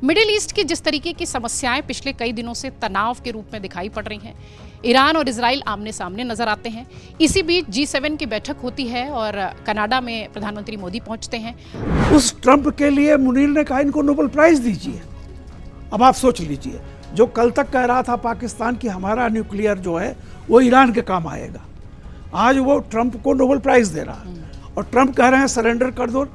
Middle east की जिस तरीके की समस्याएं पिछले कई दिनों से तनाव के रूप में दिखाई पड़ रही हैं, ईरान और इजराइल आमने सामने नजर आते हैं। इसी बीच G7 की बैठक होती है और कनाडा में प्रधानमंत्री मोदी पहुंचते हैं। उस ट्रंप के लिए मुनीर ने कहा इनको नोबेल प्राइज दीजिए। अब आप सोच लीजिए, जो कल तक कह रहा था पाकिस्तान की हमारा न्यूक्लियर जो है वो ईरान के काम आएगा, आज वो ट्रंप को नोबेल प्राइज दे रहा है और ट्रंप कह रहे हैं सरेंडर कर दो,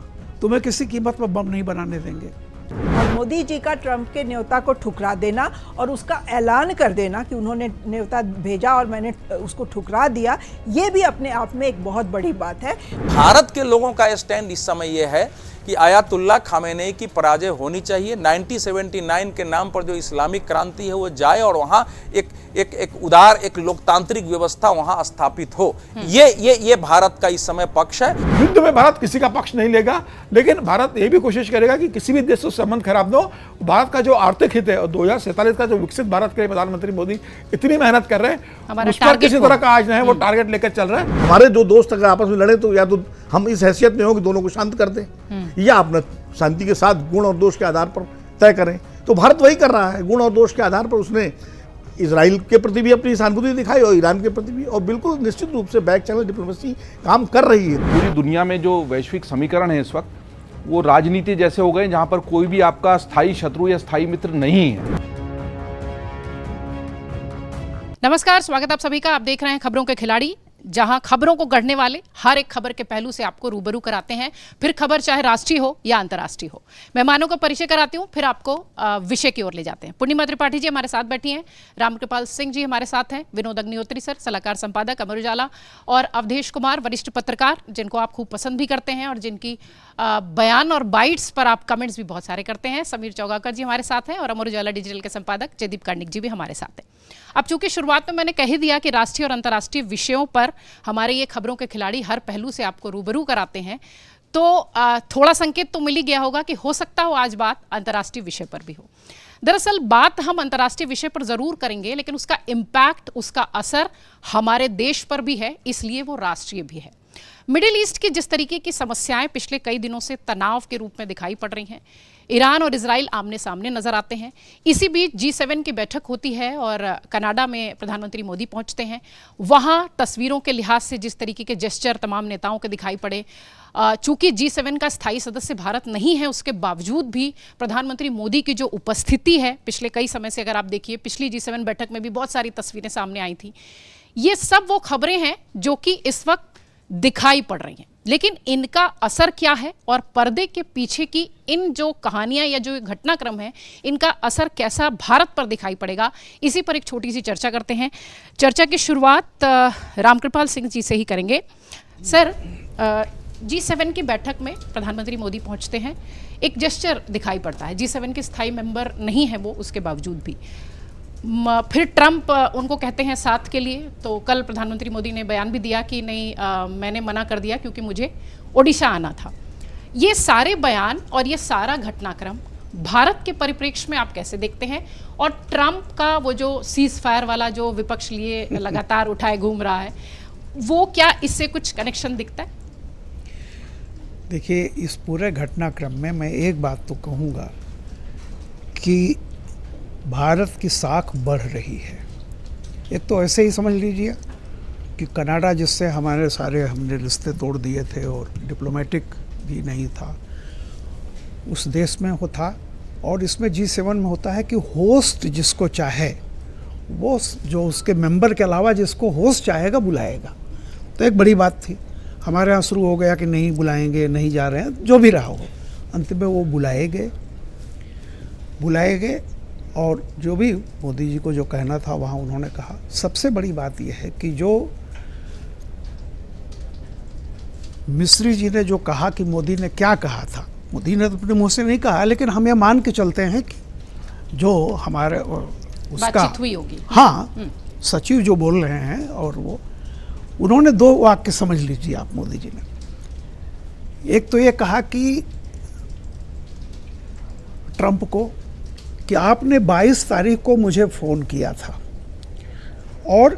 तुम्हें किसी कीमत पर बम नहीं बनाने देंगे। और मोदी जी का ट्रंप के न्योता को ठुकरा देना और उसका ऐलान कर देना कि उन्होंने न्योता भेजा और मैंने उसको ठुकरा दिया, ये भी अपने आप में एक बहुत बड़ी बात है। भारत के लोगों का स्टैंड इस समय यह है कि आयतुल्लाह खामेनेई की पराजय होनी चाहिए। 1979 के नाम पर जो इस्लामिक क्रांति है वो जाए और वहाँ एक उदार, एक लोकतांत्रिक व्यवस्था वहाँ स्थापित हो। ये भारत का इस समय पक्ष है। युद्ध में भारत किसी का पक्ष नहीं लेगा, लेकिन भारत ये भी कोशिश करेगा कि किसी भी देश से संबंध खराब न हो। भारत का जो आर्थिक हित है और 2047 का जो विकसित भारत के लिए प्रधानमंत्री मोदी इतनी मेहनत कर रहे हैं, उस पर किसी तरह का आज नहीं है, वो टारगेट लेकर चल रहा है। हमारे दो दोस्त अगर आपस में लड़े तो या तो हम इस हैसियत में हो कि दोनों को शांत कर दें या अपना शांति के साथ गुण और दोष के आधार पर तय करें। तो भारत वही कर रहा है, गुण और दोष के आधार पर उसने इजराइल के प्रति भी अपनी सहानुभूति दिखाई और ईरान के प्रति भी, और बिल्कुल निश्चित रूप से बैक चैनल डिप्लोमेसी काम कर रही है। पूरी दुनिया में जो वैश्विक समीकरण है इस वक्त, वो राजनीति जैसे हो गए जहां पर कोई भी आपका स्थायी शत्रु या स्थायी मित्र नहीं है। नमस्कार, स्वागत आप सभी का। आप देख रहे हैं खबरों के खिलाड़ी, जहां खबरों को गढ़ने वाले हर एक खबर के पहलू से आपको रूबरू कराते हैं। फिर खबर चाहे राष्ट्रीय हो या अंतर्राष्ट्रीय हो, मेहमानों का परिचय कराती हूं, फिर आपको विषय की ओर ले जाते हैं। पूर्णिमा त्रिपाठी जी हमारे साथ बैठी हैं, रामकृपाल सिंह जी हमारे साथ हैं, विनोद अग्निहोत्री सर सलाहकार संपादक अमर उजाला, और अवधेश कुमार वरिष्ठ पत्रकार जिनको आप खूब पसंद भी करते हैं और जिनकी बयान और बाइट्स पर आप कमेंट्स भी बहुत सारे करते हैं। समीर चौगाकर जी हमारे साथ हैं और अमर उजाला डिजिटल के संपादक जयदीप कार्णिक जी भी हमारे साथ हैं। अब चूंकि शुरुआत में मैंने कह ही दिया कि राष्ट्रीय और अंतर्राष्ट्रीय विषयों पर हमारे ये खबरों के खिलाड़ी हर पहलू से आपको रूबरू कराते हैं, तो थोड़ा संकेत तो मिल ही गया होगा कि हो सकता हो आज बात अंतर्राष्ट्रीय विषय पर भी हो। दरअसल बात हम अंतर्राष्ट्रीय विषय पर जरूर करेंगे, लेकिन उसका इम्पैक्ट, उसका असर हमारे देश पर भी है, इसलिए वो राष्ट्रीय भी है। मिडिल ईस्ट की जिस तरीके की समस्याएं पिछले कई दिनों से तनाव के रूप में दिखाई पड़ रही हैं, ईरान और इजराइल आमने सामने नजर आते हैं। इसी बीच G7 की बैठक होती है और कनाडा में प्रधानमंत्री मोदी पहुंचते हैं। वहां तस्वीरों के लिहाज से जिस तरीके के जेस्चर तमाम नेताओं के दिखाई पड़े, चूंकि G7 का स्थायी सदस्य भारत नहीं है, उसके बावजूद भी प्रधानमंत्री मोदी की जो उपस्थिति है पिछले कई समय से, अगर आप देखिए पिछली G7 बैठक में भी बहुत सारी तस्वीरें सामने आई थी। ये सब वो खबरें हैं जो कि इस वक्त दिखाई पड़ रही हैं, लेकिन इनका असर क्या है और पर्दे के पीछे की इन जो कहानियां या जो घटनाक्रम है, इनका असर कैसा भारत पर दिखाई पड़ेगा, इसी पर एक छोटी सी चर्चा करते हैं। चर्चा की शुरुआत रामकृपाल सिंह जी से ही करेंगे। सर, G7 की बैठक में प्रधानमंत्री मोदी पहुंचते हैं, एक जेस्चर दिखाई पड़ता है। G7 के स्थायी मेंबर नहीं है वो, उसके बावजूद भी फिर ट्रंप उनको कहते हैं साथ के लिए। तो कल प्रधानमंत्री मोदी ने बयान भी दिया कि नहीं, मैंने मना कर दिया क्योंकि मुझे ओडिशा आना था। ये सारे बयान और ये सारा घटनाक्रम भारत के परिप्रेक्ष्य में आप कैसे देखते हैं? और ट्रंप का वो जो सीज फायर वाला जो विपक्ष लिए लगातार उठाए घूम रहा है, वो क्या इससे कुछ कनेक्शन दिखता है? देखिए, इस पूरे घटनाक्रम में मैं एक बात तो कहूँगा कि भारत की साख बढ़ रही है। एक तो ऐसे ही समझ लीजिए कि कनाडा, जिससे हमारे सारे हमने रिश्ते तोड़ दिए थे और डिप्लोमेटिक भी नहीं था, उस देश में वो था। और इसमें G7 में होता है कि होस्ट जिसको चाहे वो, जो उसके मेंबर के अलावा जिसको होस्ट चाहेगा बुलाएगा। तो एक बड़ी बात थी। हमारे यहाँ शुरू हो गया कि नहीं बुलाएंगे, नहीं जा रहे हैं, जो भी रहा हो, अंत में वो बुलाए गए और जो भी मोदी जी को जो कहना था वहाँ उन्होंने कहा। सबसे बड़ी बात यह है कि जो मिस्री जी ने जो कहा कि मोदी ने क्या कहा था, मोदी ने तो अपने मुंह से नहीं कहा, लेकिन हम ये मान के चलते हैं कि जो हमारे उसका बातचीत हुई होगी। हाँ, सचिव जो बोल रहे हैं, और वो उन्होंने दो वाक्य समझ लीजिए आप मोदी जी ने। एक तो ये कहा कि ट्रंप को कि आपने 22 तारीख को मुझे फ़ोन किया था और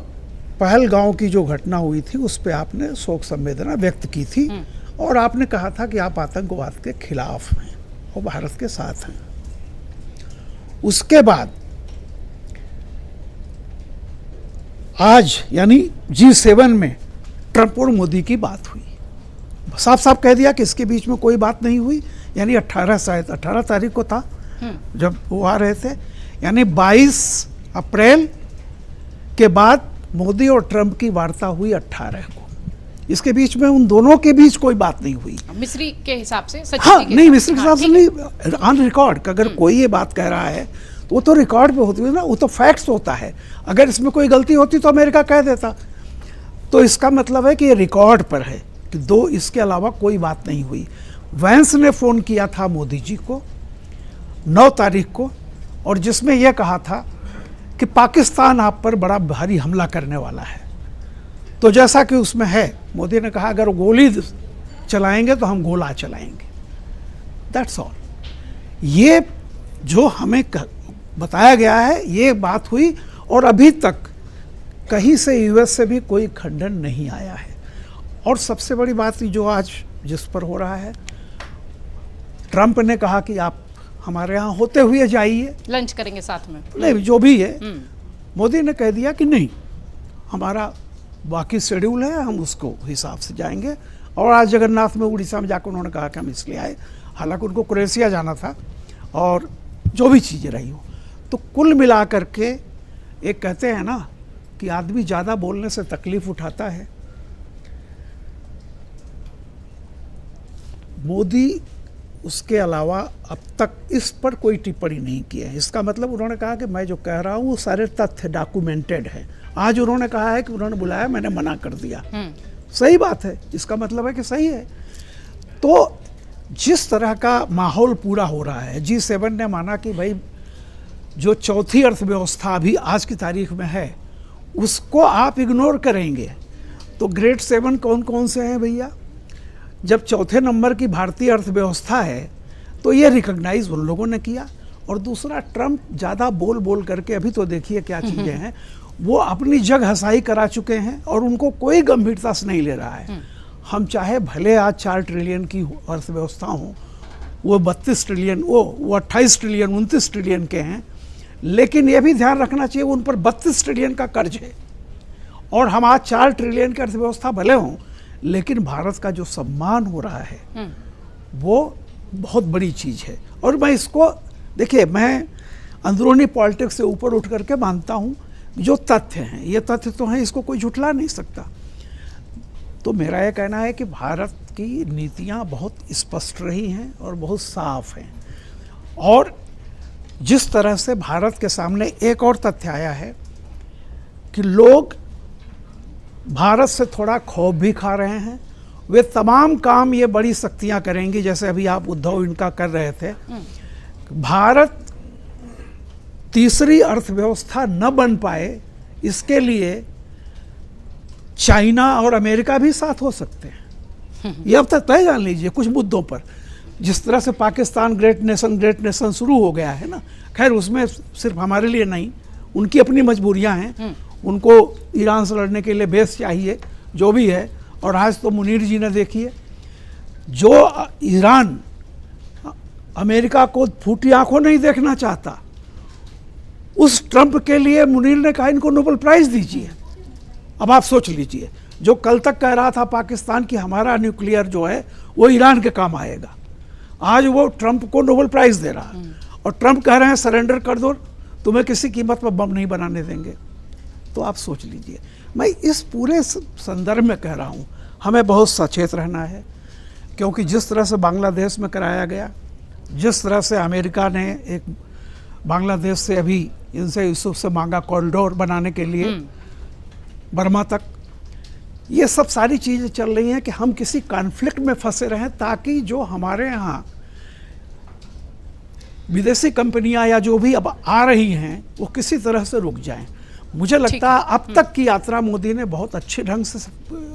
पहलगांव की जो घटना हुई थी उस पर आपने शोक संवेदना व्यक्त की थी और आपने कहा था कि आप आतंकवाद के खिलाफ हैं और भारत के साथ हैं। उसके बाद आज यानी G7 में ट्रंप और मोदी की बात हुई। साफ साफ कह दिया कि इसके बीच में कोई बात नहीं हुई, यानी 18 तारीख को था जब वो आ रहे थे, यानी 22 अप्रैल के बाद मोदी और ट्रंप की वार्ता हुई 18 को। इसके बीच में उन दोनों के बीच कोई बात नहीं हुई। मिस्री के हिसाब से, हाँ नहीं, मिस्री के हिसाब से नहीं, ऑन रिकॉर्ड। अगर कोई ये बात कह रहा है तो वो तो रिकॉर्ड पे होती है ना, वो तो फैक्ट्स होता है। अगर इसमें कोई गलती होती तो अमेरिका कह देता। तो इसका मतलब है कि ये रिकॉर्ड पर है कि इसके अलावा कोई बात नहीं हुई। वैंस ने फ़ोन किया था मोदी जी को 9 तारीख को, और जिसमें यह कहा था कि पाकिस्तान आप पर बड़ा भारी हमला करने वाला है। तो जैसा कि उसमें है, मोदी ने कहा अगर गोली चलाएंगे तो हम गोला चलाएंगे, दैट्स ऑल। ये जो हमें बताया गया है ये बात हुई, और अभी तक कहीं से यूएस से भी कोई खंडन नहीं आया है। और सबसे बड़ी बात जो आज जिस पर हो रहा है, ट्रंप ने कहा कि आप हमारे यहाँ होते हुए जाइए, लंच करेंगे साथ में, नहीं जो भी है। मोदी ने कह दिया कि नहीं, हमारा बाकी शेड्यूल है, हम उसको हिसाब से जाएंगे। और आज जगन्नाथ में उड़ीसा में जाकर उन्होंने कहा कि हम इसलिए आए, हालांकि उनको क्रोएशिया जाना था, और जो भी चीज़ें रही हो। तो कुल मिला करके एक कहते हैं ना कि आदमी ज़्यादा बोलने से तकलीफ उठाता है। मोदी उसके अलावा अब तक इस पर कोई टिप्पणी नहीं की है। इसका मतलब उन्होंने कहा कि मैं जो कह रहा हूँ वो सारे तथ्य डॉक्यूमेंटेड है। आज उन्होंने कहा है कि उन्होंने बुलाया, मैंने मना कर दिया। सही बात है, इसका मतलब है कि सही है। तो जिस तरह का माहौल पूरा हो रहा है, G7 ने माना कि भाई जो चौथी अर्थव्यवस्था अभी आज की तारीख में है उसको आप इग्नोर करेंगे तो ग्रेट 7 कौन कौन से हैं भैया? जब चौथे नंबर की भारतीय अर्थव्यवस्था है तो ये रिकॉग्नाइज उन लोगों ने किया। और दूसरा, ट्रंप ज़्यादा बोल करके, अभी तो देखिए क्या चीज़ें हैं, वो अपनी जग हसाई करा चुके हैं और उनको कोई गंभीरता से नहीं ले रहा है। हम चाहे भले आज 4 ट्रिलियन की अर्थव्यवस्था हो, वो 32 ट्रिलियन, वो 28 ट्रिलियन, 29 ट्रिलियन के हैं, लेकिन ये भी ध्यान रखना चाहिए उन पर 32 ट्रिलियन का कर्ज है। और हम आज 4 ट्रिलियन की अर्थव्यवस्था भले हों, लेकिन भारत का जो सम्मान हो रहा है वो बहुत बड़ी चीज़ है। और मैं इसको देखिए, मैं अंदरूनी पॉलिटिक्स से ऊपर उठ करके मानता हूँ जो तथ्य हैं, ये तथ्य तो हैं, इसको कोई झुठला नहीं सकता। तो मेरा ये कहना है कि भारत की नीतियाँ बहुत स्पष्ट रही हैं और बहुत साफ हैं। और जिस तरह से भारत के सामने एक और तथ्य आया है कि लोग भारत से थोड़ा खौफ भी खा रहे हैं। वे तमाम काम ये बड़ी शक्तियां करेंगी, जैसे अभी आप उद्धव इनका कर रहे थे। भारत तीसरी अर्थव्यवस्था न बन पाए, इसके लिए चाइना और अमेरिका भी साथ हो सकते हैं। ये अब तक तय जान लीजिए कुछ मुद्दों पर। जिस तरह से पाकिस्तान ग्रेट नेशन शुरू हो गया है ना, खैर उसमें सिर्फ हमारे लिए नहीं, उनकी अपनी मजबूरियां हैं, उनको ईरान से लड़ने के लिए बेस चाहिए, जो भी है। और आज तो मुनीर जी ने देखिए, जो ईरान अमेरिका को फूटी आंखों नहीं देखना चाहता, उस ट्रंप के लिए मुनीर ने कहा इनको नोबेल प्राइज दीजिए। अब आप सोच लीजिए, जो कल तक कह रहा था पाकिस्तान की हमारा न्यूक्लियर जो है वो ईरान के काम आएगा, आज वो ट्रंप को नोबेल प्राइज दे रहा है। और ट्रंप कह रहे हैं सरेंडर कर दो, तुम्हें किसी कीमत पर बम नहीं बनाने देंगे। तो आप सोच लीजिए, मैं इस पूरे संदर्भ में कह रहा हूँ हमें बहुत सचेत रहना है, क्योंकि जिस तरह से बांग्लादेश में कराया गया, जिस तरह से अमेरिका ने एक बांग्लादेश से अभी इनसे यूसुफ से मांगा कॉरिडोर बनाने के लिए बर्मा तक, ये सब सारी चीज़ें चल रही हैं कि हम किसी कॉन्फ्लिक्ट में फंसे रहें, ताकि जो हमारे यहाँ विदेशी कंपनियां या जो भी अब आ रही हैं वो किसी तरह से रुक जाएं। मुझे लगता है अब तक की यात्रा मोदी ने बहुत अच्छे ढंग से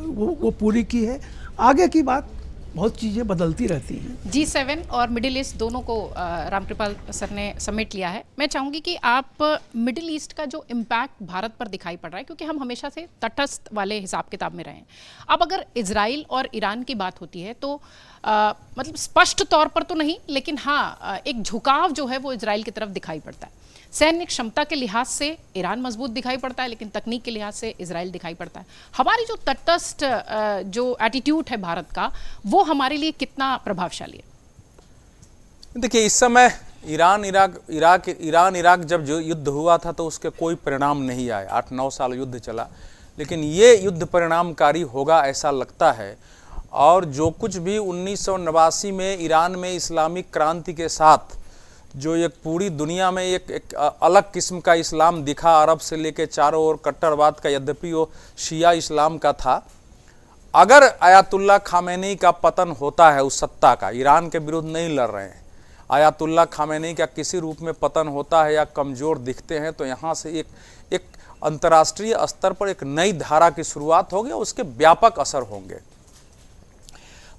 वो पूरी की है। आगे की बात, बहुत चीज़ें बदलती रहती हैं। G7 और मिडिल ईस्ट दोनों को रामकृपाल सर ने समेट लिया है। मैं चाहूँगी कि आप मिडिल ईस्ट का जो इम्पैक्ट भारत पर दिखाई पड़ रहा है, क्योंकि हम हमेशा से तटस्थ वाले हिसाब किताब में रहे हैं। अब अगर इजराइल और ईरान की बात होती है तो मतलब स्पष्ट तौर पर तो नहीं, लेकिन हाँ एक झुकाव जो है वो इजराइल की तरफ दिखाई पड़ता है। सैन्य क्षमता के लिहाज से ईरान मजबूत दिखाई पड़ता है, लेकिन तकनीक के लिहाज से इजराइल दिखाई पड़ता है। हमारी जो तटस्थ जो एटीट्यूड है भारत का, वो हमारे लिए कितना प्रभावशाली है? देखिए, इस समय ईरान इराक जब जो युद्ध हुआ था तो उसके कोई परिणाम नहीं आए। 8-9 साल युद्ध चला, लेकिन ये युद्ध परिणामकारी होगा ऐसा लगता है। और जो कुछ भी 1989 में ईरान में इस्लामिक क्रांति के साथ जो एक पूरी दुनिया में एक अलग किस्म का इस्लाम दिखा, अरब से लेकर चारों ओर कट्टरवाद का, यद्यपि वो शिया इस्लाम का था, अगर आयतुल्लाह खामेनी का पतन होता है, उस सत्ता का, ईरान के विरुद्ध नहीं लड़ रहे हैं, आयतुल्लाह खामेनी का किसी रूप में पतन होता है या कमज़ोर दिखते हैं, तो यहाँ से एक अंतर्राष्ट्रीय स्तर पर एक नई धारा की शुरुआत होगी और उसके व्यापक असर होंगे।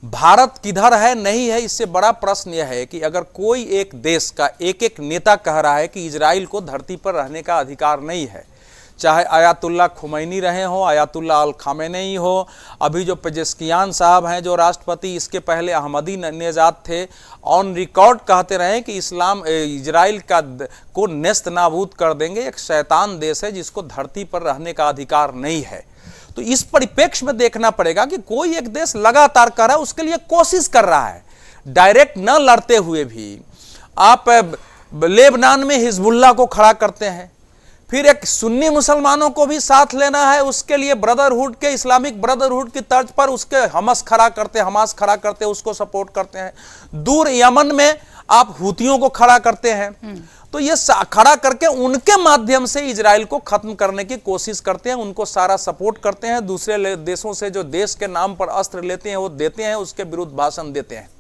भारत किधर है नहीं है, इससे बड़ा प्रश्न यह है कि अगर कोई एक देश का एक नेता कह रहा है कि इजराइल को धरती पर रहने का अधिकार नहीं है, चाहे आयतुल्लाह खुमैनी रहे हो, आयतुल्लाह अल खामेनी हो, अभी जो पेजेस्कियान साहब हैं जो राष्ट्रपति, इसके पहले अहमदी नेजाद थे, ऑन रिकॉर्ड कहते रहे कि इजराइल को नेस्त नाबूद कर देंगे, एक शैतान देश है जिसको धरती पर रहने का अधिकार नहीं है। तो इस परिप्रेक्ष्य में देखना पड़ेगा कि कोई एक देश लगातार कर रहा है, उसके लिए कोशिश कर रहा है, डायरेक्ट न लड़ते हुए भी। आप लेबनान में हिजबुल्लाह को खड़ा करते हैं, फिर एक सुन्नी मुसलमानों को भी साथ लेना है, उसके लिए ब्रदरहुड के, इस्लामिक ब्रदरहुड की तर्ज पर उसके हमास खड़ा करते उसको सपोर्ट करते हैं। दूर यमन में आप हुतियों को खड़ा करते हैं, तो ये खड़ा करके उनके माध्यम से इजराइल को खत्म करने की कोशिश करते हैं, उनको सारा सपोर्ट करते हैं। दूसरे देशों से जो देश के नाम पर अस्त्र लेते हैं वो देते हैं, उसके विरुद्ध भाषण देते हैं।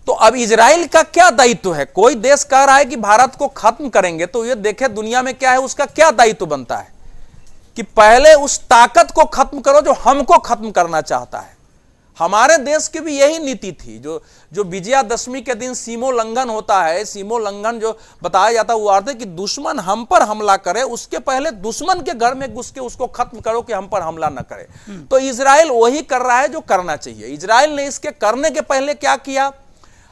तो अब इजराइल का क्या दायित्व है? कोई देश कह रहा है कि भारत को खत्म करेंगे, तो ये देखे दुनिया में क्या है, उसका क्या दायित्व बनता है कि पहले उस ताकत को खत्म करो जो हमको खत्म करना चाहता है। हमारे देश की भी यही नीति थी। जो विजयादशमी के दिन सीमोल्लंघन होता है, सीमोल्लंघन जो बताया जाता है, वो अर्थ है कि दुश्मन हम पर हमला करे, उसके पहले दुश्मन के घर में घुस के उसको खत्म करो कि हम पर हमला न करे। तो इजराइल वही कर रहा है जो करना चाहिए। इजराइल ने इसके करने के पहले क्या किया?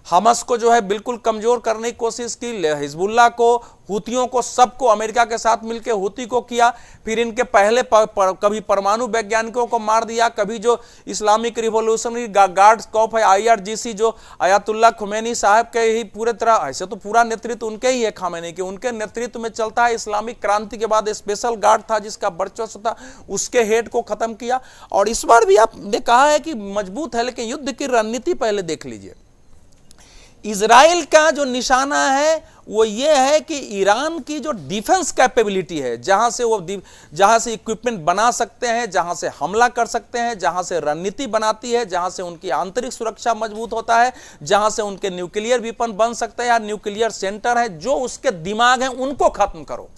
हमास को जो है बिल्कुल कमजोर करने की कोशिश की, हिजबुल्लाह को, हुतियों को, सबको अमेरिका के साथ मिलकर हुती को किया। फिर इनके पहले कभी परमाणु वैज्ञानिकों को मार दिया, कभी जो इस्लामिक रिवॉल्यूशनरी गार्ड कॉर्प है IRGC, जो आयतुल्लाह खुमैनी साहब के ही पूरे तरह, ऐसे तो पूरा नेतृत्व उनके ही है, खामेनी के, उनके नेतृत्व में चलता है। इस्लामिक क्रांति के बाद स्पेशल गार्ड था जिसका वर्चस्व था, उसके हेड को खत्म किया। और इस बार भी आपने कहा है कि मजबूत है, लेकिन युद्ध की रणनीति पहले देख लीजिए। इजराइल का जो निशाना है वो ये है कि ईरान की जो डिफेंस कैपेबिलिटी है, जहां से इक्विपमेंट बना सकते हैं, जहां से हमला कर सकते हैं, जहां से रणनीति बनाती है, जहां से उनकी आंतरिक सुरक्षा मजबूत होता है, जहां से उनके न्यूक्लियर वेपन बन सकते हैं या न्यूक्लियर सेंटर है, जो उसके दिमाग है उनको खत्म करो।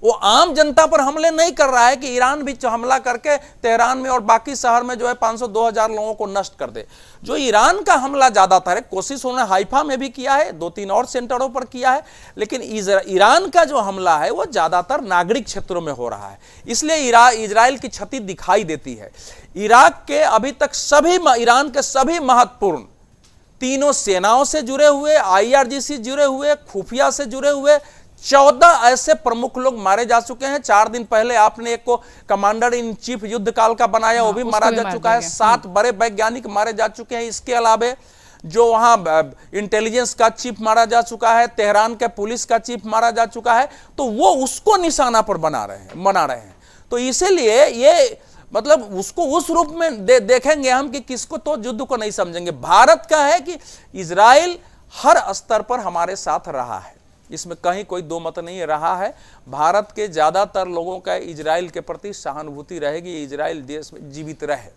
वो आम जनता पर हमले नहीं कर रहा है कि ईरान भी हमला करके तेहरान में और बाकी शहर में जो है 500-2000 लोगों को नष्ट कर दे। जो ईरान का हमला ज्यादातर है, कोशिश उन्होंने हाइफा में भी किया है, 2-3 और सेंटरों पर किया है, लेकिन ईरान का जो हमला है वो ज्यादातर नागरिक क्षेत्रों में हो रहा है। इसलिए इजराइल की क्षति दिखाई देती है। इराक के अभी तक ईरान के सभी महत्वपूर्ण तीनों सेनाओं से जुड़े हुए, IRGC जुड़े हुए, खुफिया से जुड़े हुए 14 ऐसे प्रमुख लोग मारे जा चुके हैं। 4 दिन पहले आपने एक को कमांडर इन चीफ युद्ध काल का बनाया, वो भी मारा जा चुका है। 7 बड़े वैज्ञानिक मारे जा चुके हैं। इसके अलावा जो वहां इंटेलिजेंस का चीफ मारा जा चुका है, तेहरान के पुलिस का चीफ मारा जा चुका है, तो वो उसको निशाना पर मना रहे हैं। तो इसीलिए ये मतलब उसको उस रूप में देखेंगे हम कि किसको तो युद्ध को नहीं समझेंगे। भारत का है कि इजराइल हर स्तर पर हमारे साथ रहा है, इसमें कहीं कोई दो मत नहीं रहा है। भारत के ज्यादातर लोगों का इजराइल के प्रति सहानुभूति रहेगी, इजराइल देश में जीवित रहे।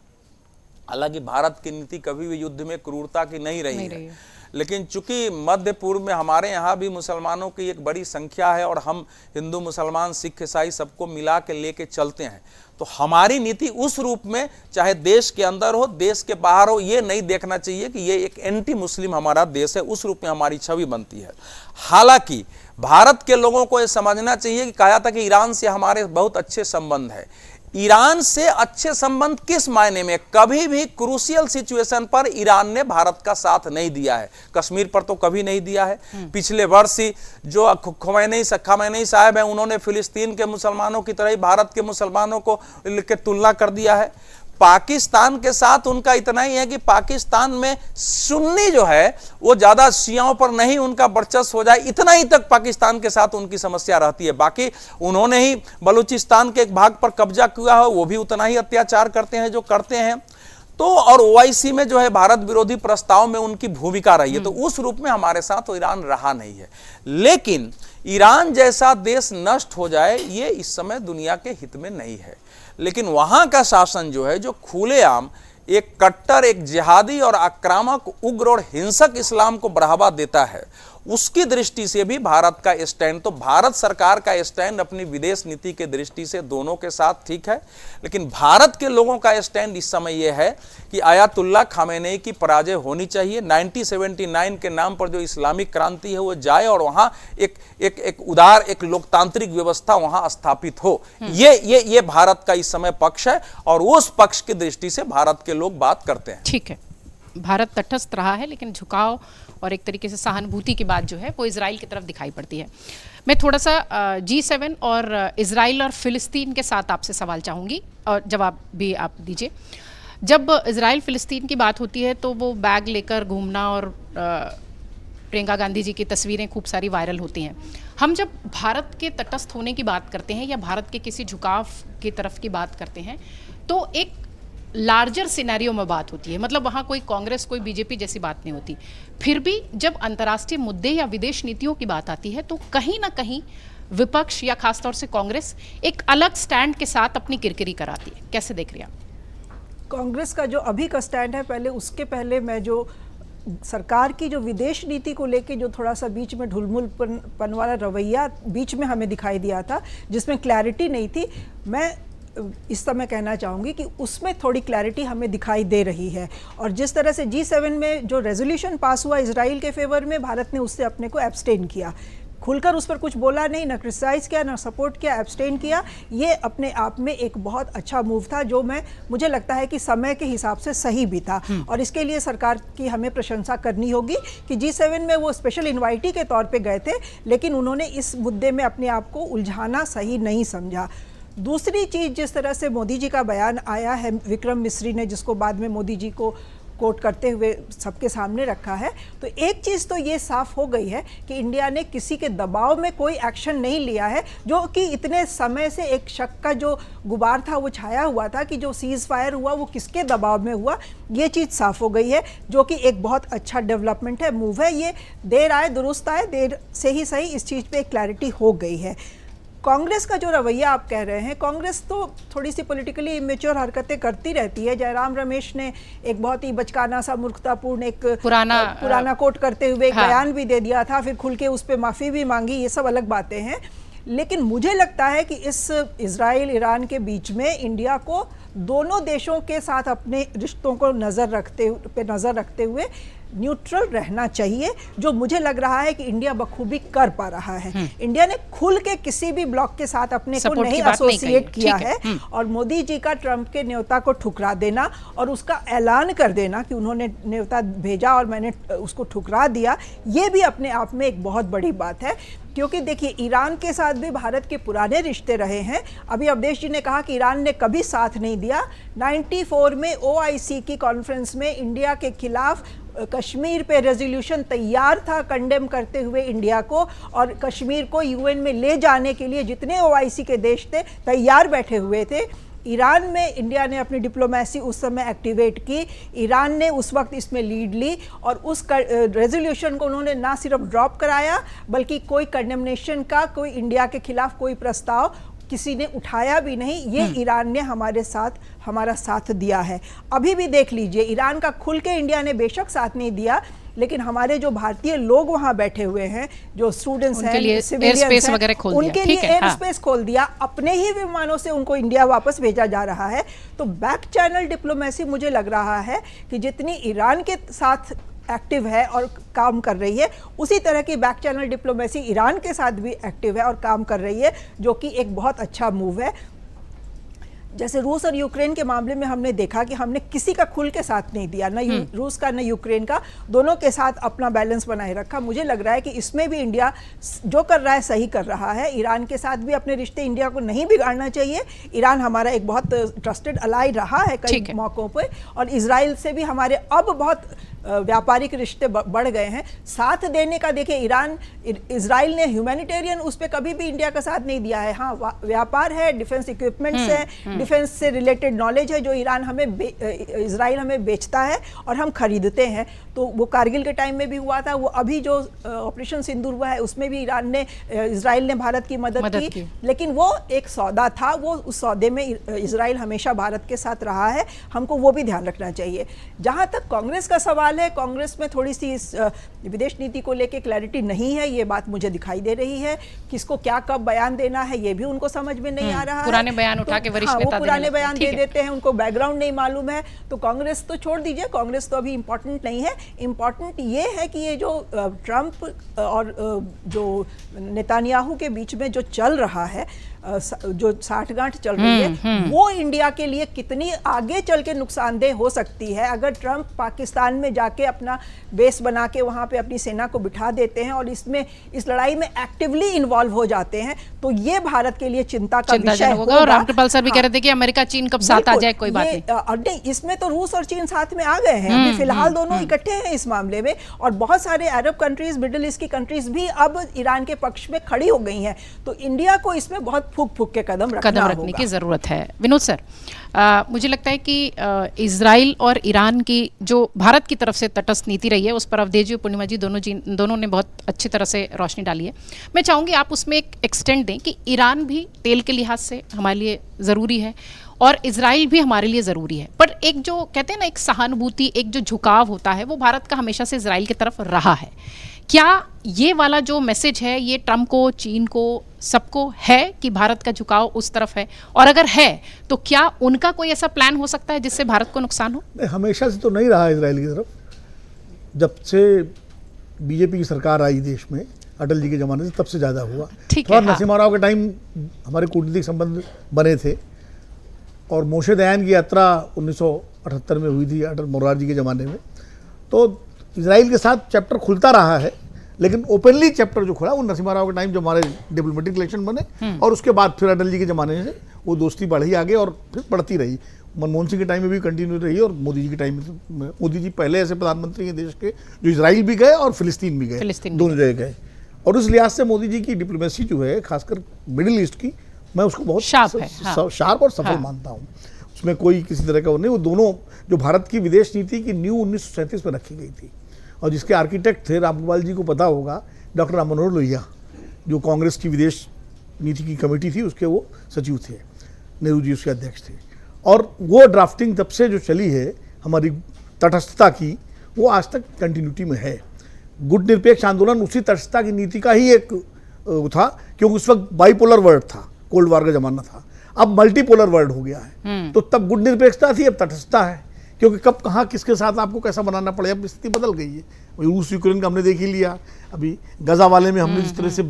हालांकि भारत की नीति कभी भी युद्ध में क्रूरता की नहीं रही है, लेकिन चूंकि मध्य पूर्व में हमारे यहाँ भी मुसलमानों की एक बड़ी संख्या है और हम हिंदू, मुसलमान, सिख, ईसाई सबको मिला के लेके चलते हैं, तो हमारी नीति उस रूप में, चाहे देश के अंदर हो, देश के बाहर हो, ये नहीं देखना चाहिए कि ये एक एंटी मुस्लिम हमारा देश है, उस रूप में हमारी छवि बनती है। हालांकि भारत के लोगों को ये समझना चाहिए कि कहा था कि ईरान से हमारे बहुत अच्छे संबंध है। ईरान से अच्छे संबंध किस मायने में? कभी भी क्रूशियल सिचुएशन पर ईरान ने भारत का साथ नहीं दिया है। कश्मीर पर तो कभी नहीं दिया है। पिछले वर्ष ही जो खमैनी साहब हैं, उन्होंने फिलिस्तीन के मुसलमानों की तरह ही भारत के मुसलमानों को तुलना कर दिया है। पाकिस्तान के साथ उनका इतना ही है कि पाकिस्तान में सुन्नी जो है वो ज्यादा शियाओं पर नहीं उनका वर्चस्व हो जाए, इतना ही तक पाकिस्तान के साथ उनकी समस्या रहती है। बाकी उन्होंने ही बलूचिस्तान के एक भाग पर कब्जा किया है, वो भी उतना ही अत्याचार करते हैं जो करते हैं। तो और ओआईसी में जो है भारत विरोधी प्रस्ताव में उनकी भूमिका रही है, तो उस रूप में हमारे साथ तो ईरान रहा नहीं है। लेकिन ईरान जैसा देश नष्ट हो जाए ये इस समय दुनिया के हित में नहीं है। लेकिन वहां का शासन जो है, जो खुलेआम एक कट्टर, एक जिहादी और आक्रामक, उग्र और हिंसक इस्लाम को बढ़ावा देता है, उसकी दृष्टि से भी भारत का स्टैंड, तो भारत सरकार का स्टैंड अपनी विदेश नीति के दृष्टि से दोनों के साथ ठीक है। लेकिन भारत के लोगों का स्टैंड इस समय यह है कि आयतुल्लाह खामेनेई की पराजय होनी चाहिए। 1979 के नाम पर जो इस्लामिक क्रांति है वो जाए और वहां एक उदार, एक लोकतांत्रिक व्यवस्था वहां स्थापित हो। ये भारत का इस समय पक्ष है और उस पक्ष की दृष्टि से भारत के लोग बात करते हैं। ठीक है, भारत तटस्थ रहा है, लेकिन झुकाव और एक तरीके से सहानुभूति की बात जो है वो इजराइल की तरफ दिखाई पड़ती है। मैं थोड़ा सा G7 और इजराइल और फिलिस्तीन के साथ आपसे सवाल चाहूँगी और जवाब भी आप दीजिए। जब इजराइल फिलिस्तीन की बात होती है तो वो बैग लेकर घूमना और प्रियंका गांधी जी की तस्वीरें खूब सारी वायरल होती हैं। हम जब भारत के तटस्थ होने की बात करते हैं या भारत के किसी झुकाव की तरफ की बात करते हैं तो एक लार्जर सिनेरियो में बात होती है, मतलब वहाँ कोई कांग्रेस कोई बीजेपी जैसी बात नहीं होती। फिर भी जब अंतर्राष्ट्रीय मुद्दे या विदेश नीतियों की बात आती है तो कहीं ना कहीं विपक्ष या खासतौर से कांग्रेस एक अलग स्टैंड के साथ अपनी किरकिरी कराती है। कैसे देख रही हैं आप? कांग्रेस का जो अभी का स्टैंड है, पहले उसके पहले मैं जो सरकार की जो विदेश नीति को लेके जो थोड़ा सा बीच में ढुलमुलपन वाला रवैया बीच में हमें दिखाई दिया था, जिसमें क्लैरिटी नहीं थी, मैं इस समय कहना चाहूँगी कि उसमें थोड़ी क्लैरिटी हमें दिखाई दे रही है। और जिस तरह से G7 में जो रेजोल्यूशन पास हुआ इजराइल के फेवर में, भारत ने उससे अपने को एब्सटेन किया, खुलकर उस पर कुछ बोला नहीं, ना क्रिटिसाइज किया, ना सपोर्ट किया, एब्सटेन किया। ये अपने आप में एक बहुत अच्छा मूव था जो मुझे लगता है कि समय के हिसाब से सही भी था। और इसके लिए सरकार की हमें प्रशंसा करनी होगी कि G7 में वो स्पेशल इन्वाइटी के तौर पे गए थे, लेकिन उन्होंने इस मुद्दे में अपने आप को उलझाना सही नहीं समझा। दूसरी चीज़, जिस तरह से मोदी जी का बयान आया है, विक्रम मिस्री ने जिसको बाद में मोदी जी को कोट करते हुए सबके सामने रखा है, तो एक चीज़ तो ये साफ हो गई है कि इंडिया ने किसी के दबाव में कोई एक्शन नहीं लिया है, जो कि इतने समय से एक शक का जो गुबार था वो छाया हुआ था कि जो सीज़ फायर हुआ वो किसके दबाव में हुआ। ये चीज़ साफ हो गई है, जो कि एक बहुत अच्छा डेवलपमेंट है, मूव है। ये देर आए दुरुस्त आए, देर से ही सही, इस चीज़ पे एक क्लैरिटी हो गई है। कांग्रेस का जो रवैया आप कह रहे हैं, कांग्रेस तो थोड़ी सी पॉलिटिकली इमेच्योर हरकतें करती रहती है। जयराम रमेश ने एक बहुत ही बचकाना सा मूर्खतापूर्ण एक पुराना कोट करते हुए एक बयान भी दे दिया था, फिर खुल के उस पर माफ़ी भी मांगी, ये सब अलग बातें हैं। लेकिन मुझे लगता है कि इस इजराइल ईरान के बीच में इंडिया को दोनों देशों के साथ अपने रिश्तों को नज़र रखते हुए न्यूट्रल रहना चाहिए, जो मुझे लग रहा है कि इंडिया बखूबी कर पा रहा है। इंडिया ने खुल के किसी भी ब्लॉक के साथ अपने को नहीं एसोसिएट किया है। और मोदी जी का ट्रंप के न्योता को ठुकरा देना और उसका ऐलान कर देना कि उन्होंने न्योता भेजा और मैंने उसको ठुकरा दिया, ये भी अपने आप में एक बहुत बड़ी बात है। क्योंकि देखिए, ईरान के साथ भी भारत के पुराने रिश्ते रहे हैं। अभी अवधेश जी ने कहा कि ईरान ने कभी साथ नहीं दिया। 94 में OIC की कॉन्फ्रेंस में इंडिया के खिलाफ कश्मीर पे रेजोल्यूशन तैयार था, कंडेम करते हुए इंडिया को, और कश्मीर को UN में ले जाने के लिए जितने OIC के देश थे तैयार बैठे हुए थे। ईरान में इंडिया ने अपनी डिप्लोमेसी उस समय एक्टिवेट की, ईरान ने उस वक्त इसमें लीड ली और उस रेजोल्यूशन को उन्होंने ना सिर्फ ड्रॉप कराया बल्कि कोई कंडेमनेशन का, कोई इंडिया के खिलाफ कोई प्रस्ताव किसी ने उठाया भी नहीं। ये ईरान ने हमारा साथ दिया है। अभी भी देख लीजिए, ईरान का खुल के इंडिया ने बेशक साथ नहीं दिया, लेकिन हमारे जो भारतीय लोग वहां बैठे हुए हैं, जो स्टूडेंट्स हैं, सिविलियंस हैं, उनके लिए एयर स्पेस खोल दिया, अपने ही विमानों से उनको इंडिया वापस भेजा जा रहा है। तो बैक चैनल डिप्लोमेसी मुझे लग रहा है कि जितनी ईरान के साथ एक्टिव है और काम कर रही है, उसी तरह की बैक चैनल डिप्लोमेसी ईरान के साथ भी एक्टिव है और काम कर रही है, जो कि एक बहुत अच्छा मूव है। जैसे रूस और यूक्रेन के मामले में हमने देखा कि हमने किसी का खुल के साथ नहीं दिया, ना रूस का ना यूक्रेन का, दोनों के साथ अपना बैलेंस बनाए रखा। मुझे लग रहा है कि इसमें भी इंडिया जो कर रहा है सही कर रहा है। ईरान के साथ भी अपने रिश्ते इंडिया को नहीं बिगाड़ना चाहिए। ईरान हमारा एक बहुत ट्रस्टेड अलाई रहा है कई मौकों पर, और इजराइल से भी हमारे अब बहुत व्यापारिक रिश्ते बढ़ गए हैं। साथ देने का देखिए, इजराइल ने ह्यूमैनिटेरियन उस पर कभी भी इंडिया का साथ नहीं दिया है। हाँ, व्यापार है, डिफेंस इक्विपमेंट्स है, डिफेंस से रिलेटेड नॉलेज है जो इजराइल हमें बेचता है और हम खरीदते हैं। तो वो कारगिल के टाइम में भी हुआ था, वो अभी जो ऑपरेशन सिंदूर हुआ है उसमें भी इजराइल ने भारत की मदद की, लेकिन वो एक सौदा था, वो उस सौदे में इजराइल हमेशा भारत के साथ रहा है। हमको वो भी ध्यान रखना चाहिए। जहाँ तक कांग्रेस का सवाल है, कांग्रेस में थोड़ी सी इस विदेश नीति को लेके क्लैरिटी नहीं है, ये बात मुझे दिखाई दे रही है। किसको क्या कब बयान देना है ये भी उनको समझ में नहीं आ रहा है। पुराने बयान उठा के वरिष्ठ नेता पुराने बयान दे देते हैं, उनको बैकग्राउंड नहीं मालूम है। तो कांग्रेस तो छोड़ दीजिए, कांग्रेस तो अभी इम्पोर्टेंट नहीं है। इम्पोर्टेंट ये है कि ये जो ट्रंप और जो नेतान्याहू के बीच में जो चल रहा है, जो साठगांठ चल रही है, वो इंडिया के लिए कितनी आगे चल के नुकसानदेह हो सकती है। अगर ट्रंप पाकिस्तान में जाके अपना बेस बना के वहां पे अपनी सेना को बिठा देते हैं और इस लड़ाई में एक्टिवली इन्वॉल्व हो जाते हैं, तो ये भारत के लिए चिंता का विषय होगा। और रामकृपाल सर भी कह रहे थे कि अमेरिका चीन कब साथ आ जाए, कोई बात नहीं। इसमें तो रूस और चीन साथ में आ गए हैं, अभी फिलहाल दोनों इकट्ठे हैं इस मामले में, और बहुत सारे अरब कंट्रीज, मिडिल ईस्ट की कंट्रीज भी अब ईरान के पक्ष में खड़ी हो गई हैं। तो इंडिया को इसमें बहुत फूक के कदम रखने की जरूरत है। विनोद सर, मुझे लगता है कि इजराइल और ईरान की जो भारत की तरफ से तटस्थ नीति रही है उस पर अवधेश जी और पूर्णिमा जी दोनों ने बहुत अच्छी तरह से रोशनी डाली है। मैं चाहूँगी आप उसमें एक एक्सटेंड दें कि ईरान भी तेल के लिहाज से हमारे लिए ज़रूरी है और इजराइल भी हमारे लिए ज़रूरी है, पर एक जो कहते हैं ना, एक सहानुभूति, एक जो झुकाव होता है, वो भारत का हमेशा से इजराइल की तरफ रहा है। क्या ये वाला जो मैसेज है ये ट्रंप को, चीन को, सबको है कि भारत का झुकाव उस तरफ है? और अगर है तो क्या उनका कोई ऐसा प्लान हो सकता है जिससे भारत को नुकसान हो? हमेशा से तो नहीं रहा इजराइल की तरफ। जब से बीजेपी की सरकार आई देश में अटल जी के ज़माने से, तब से ज़्यादा हुआ। थोड़ा नरसिम्हा राव के टाइम हमारे कूटनीतिक संबंध बने थे, और मोशे दयान की यात्रा 1978 में हुई थी अटल मोरारजी के ज़माने में। तो इजराइल के साथ चैप्टर खुलता रहा है, लेकिन ओपनली चैप्टर जो खुला वो नरसिम्हा राव के टाइम जो हमारे डिप्लोमेटिक रिलेशन बने, और उसके बाद फिर अटल जी के ज़माने से वो दोस्ती बढ़ी आगे और फिर बढ़ती रही। मनमोहन सिंह के टाइम में भी कंटिन्यू रही, और मोदी जी के टाइम में, मोदी जी पहले ऐसे प्रधानमंत्री हैं देश के जो इजराइल भी गए और फिलिस्तीन भी गए, दोनों जगह गए। और उस लिहाज से मोदी जी की डिप्लोमेसी जो है, खासकर मिडिल ईस्ट की, मैं उसको बहुत शार्प और सफल मानता हूँ। उसमें कोई किसी तरह का वो नहीं। वो दोनों जो भारत की विदेश नीति की नींव 1937 में रखी गई थी, और जिसके आर्किटेक्ट थे, रामगोपाल जी को पता होगा, डॉक्टर राम मनोहर लोहिया, जो कांग्रेस की विदेश नीति की कमेटी थी उसके वो सचिव थे, नेहरू जी उसके अध्यक्ष थे। और वो ड्राफ्टिंग तब से जो चली है हमारी तटस्थता की, वो आज तक कंटिन्यूटी में है। गुट निरपेक्ष आंदोलन उसी तटस्थता की नीति का ही एक था, क्योंकि उस वक्त बाइपोलर वर्ल्ड था, कोल्ड वॉर का जमाना था। अब मल्टीपोलर वर्ल्ड हो गया है, तो तब गुट निरपेक्षता थी, अब तटस्थता है, क्योंकि कब कहाँ किसके साथ आपको कैसा बनाना पड़े, अब स्थिति बदल गई है। रूस यूक्रेन का हमने देख ही लिया, अभी गजा वाले में हमने जिस तरह से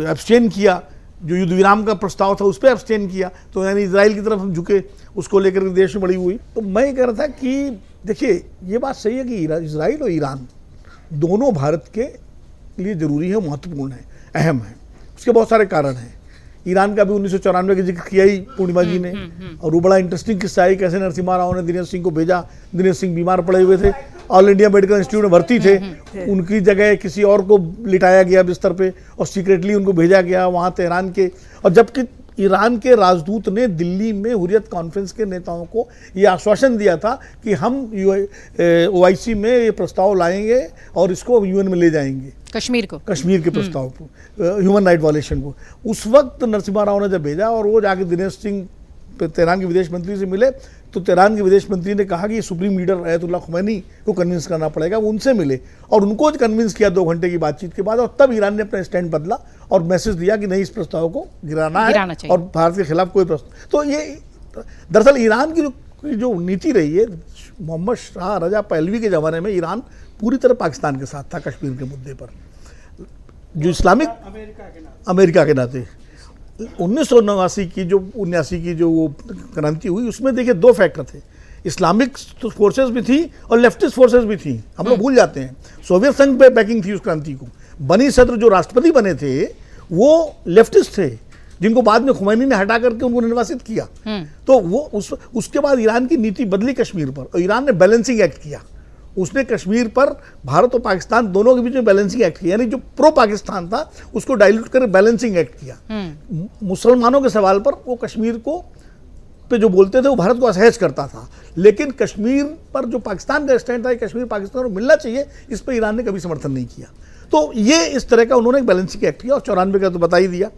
एब्सटेन किया, जो युद्ध विराम का प्रस्ताव था उस पर एब्सटेन किया, तो यानी इजराइल की तरफ हम झुके, उसको लेकर के देश में बड़ी हुई। तो मैं ये कह रहा था कि देखिए, ये बात सही है कि इजराइल और ईरान दोनों भारत के लिए ज़रूरी है, महत्वपूर्ण है, अहम है। उसके बहुत सारे कारण हैं। ईरान का भी 1994 का जिक्र किया ही पूर्णिमा जी ने, और वो बड़ा इंटरेस्टिंग किस्सा है कैसे नरसिम्हा राव ने दिनेश सिंह को भेजा। दिनेश सिंह बीमार पड़े हुए थे, ऑल इंडिया मेडिकल इंस्टीट्यूट में भर्ती थे, उनकी जगह किसी और को लिटाया गया बिस्तर पे और सीक्रेटली उनको भेजा गया वहाँ तेहरान के। और जबकि ईरान के राजदूत ने दिल्ली में हुर्रियत कॉन्फ्रेंस के नेताओं को ये आश्वासन दिया था कि हम OIC में ये प्रस्ताव लाएंगे और इसको UN में ले जाएंगे, कश्मीर के प्रस्ताव को, ह्यूमन राइट वायलेशन को। उस वक्त नरसिम्हा राव ने जब भेजा और वो जाके दिनेश सिंह तेहरान के विदेश मंत्री से मिले, तो तेहरान के विदेश मंत्री ने कहा कि ये सुप्रीम लीडर अयतुल्ला खुमैनी को कन्विंस करना पड़ेगा। वो उनसे मिले और उनको कन्विंस किया 2 घंटे की बातचीत के बाद, और तब ईरान ने अपना स्टैंड बदला और मैसेज दिया कि नहीं, इस प्रस्ताव को गिराना है और भारत के खिलाफ कोई प्रस्ताव। तो ये दरअसल ईरान की जो नीति रही है, मोहम्मद शाह रजा पहलवी के ज़माने में ईरान पूरी तरह पाकिस्तान के साथ था कश्मीर के मुद्दे पर, जो इस्लामिक अमेरिका के नाते। 1979 की जो 79 की जो वो क्रांति हुई, उसमें देखिए दो फैक्टर थे, इस्लामिक फोर्सेस भी थी और लेफ्टिस्ट फोर्सेस भी थी। हम लोग भूल जाते हैं, सोवियत संघ पे बैकिंग थी उस क्रांति को। बनी सद्र जो राष्ट्रपति बने थे वो लेफ्टिस्ट थे, जिनको बाद में खुमैनी ने हटा करके उनको निर्वासित किया। तो वो उसके बाद ईरान की नीति बदली कश्मीर पर, और ईरान ने बैलेंसिंग एक्ट किया। उसने कश्मीर पर भारत और पाकिस्तान दोनों के बीच में बैलेंसिंग एक्ट किया, यानी जो प्रो पाकिस्तान था उसको डाइल्यूट कर बैलेंसिंग एक्ट किया। मुसलमानों के सवाल पर वो कश्मीर को पे जो बोलते थे वो भारत को असहज करता था, लेकिन कश्मीर पर जो पाकिस्तान का स्टैंड था, कश्मीर पाकिस्तान को मिलना चाहिए, इस पर ईरान ने कभी समर्थन नहीं किया। तो ये इस तरह का उन्होंने एक बैलेंसिंग एक्ट किया, और 94 का तो बता ही दिया।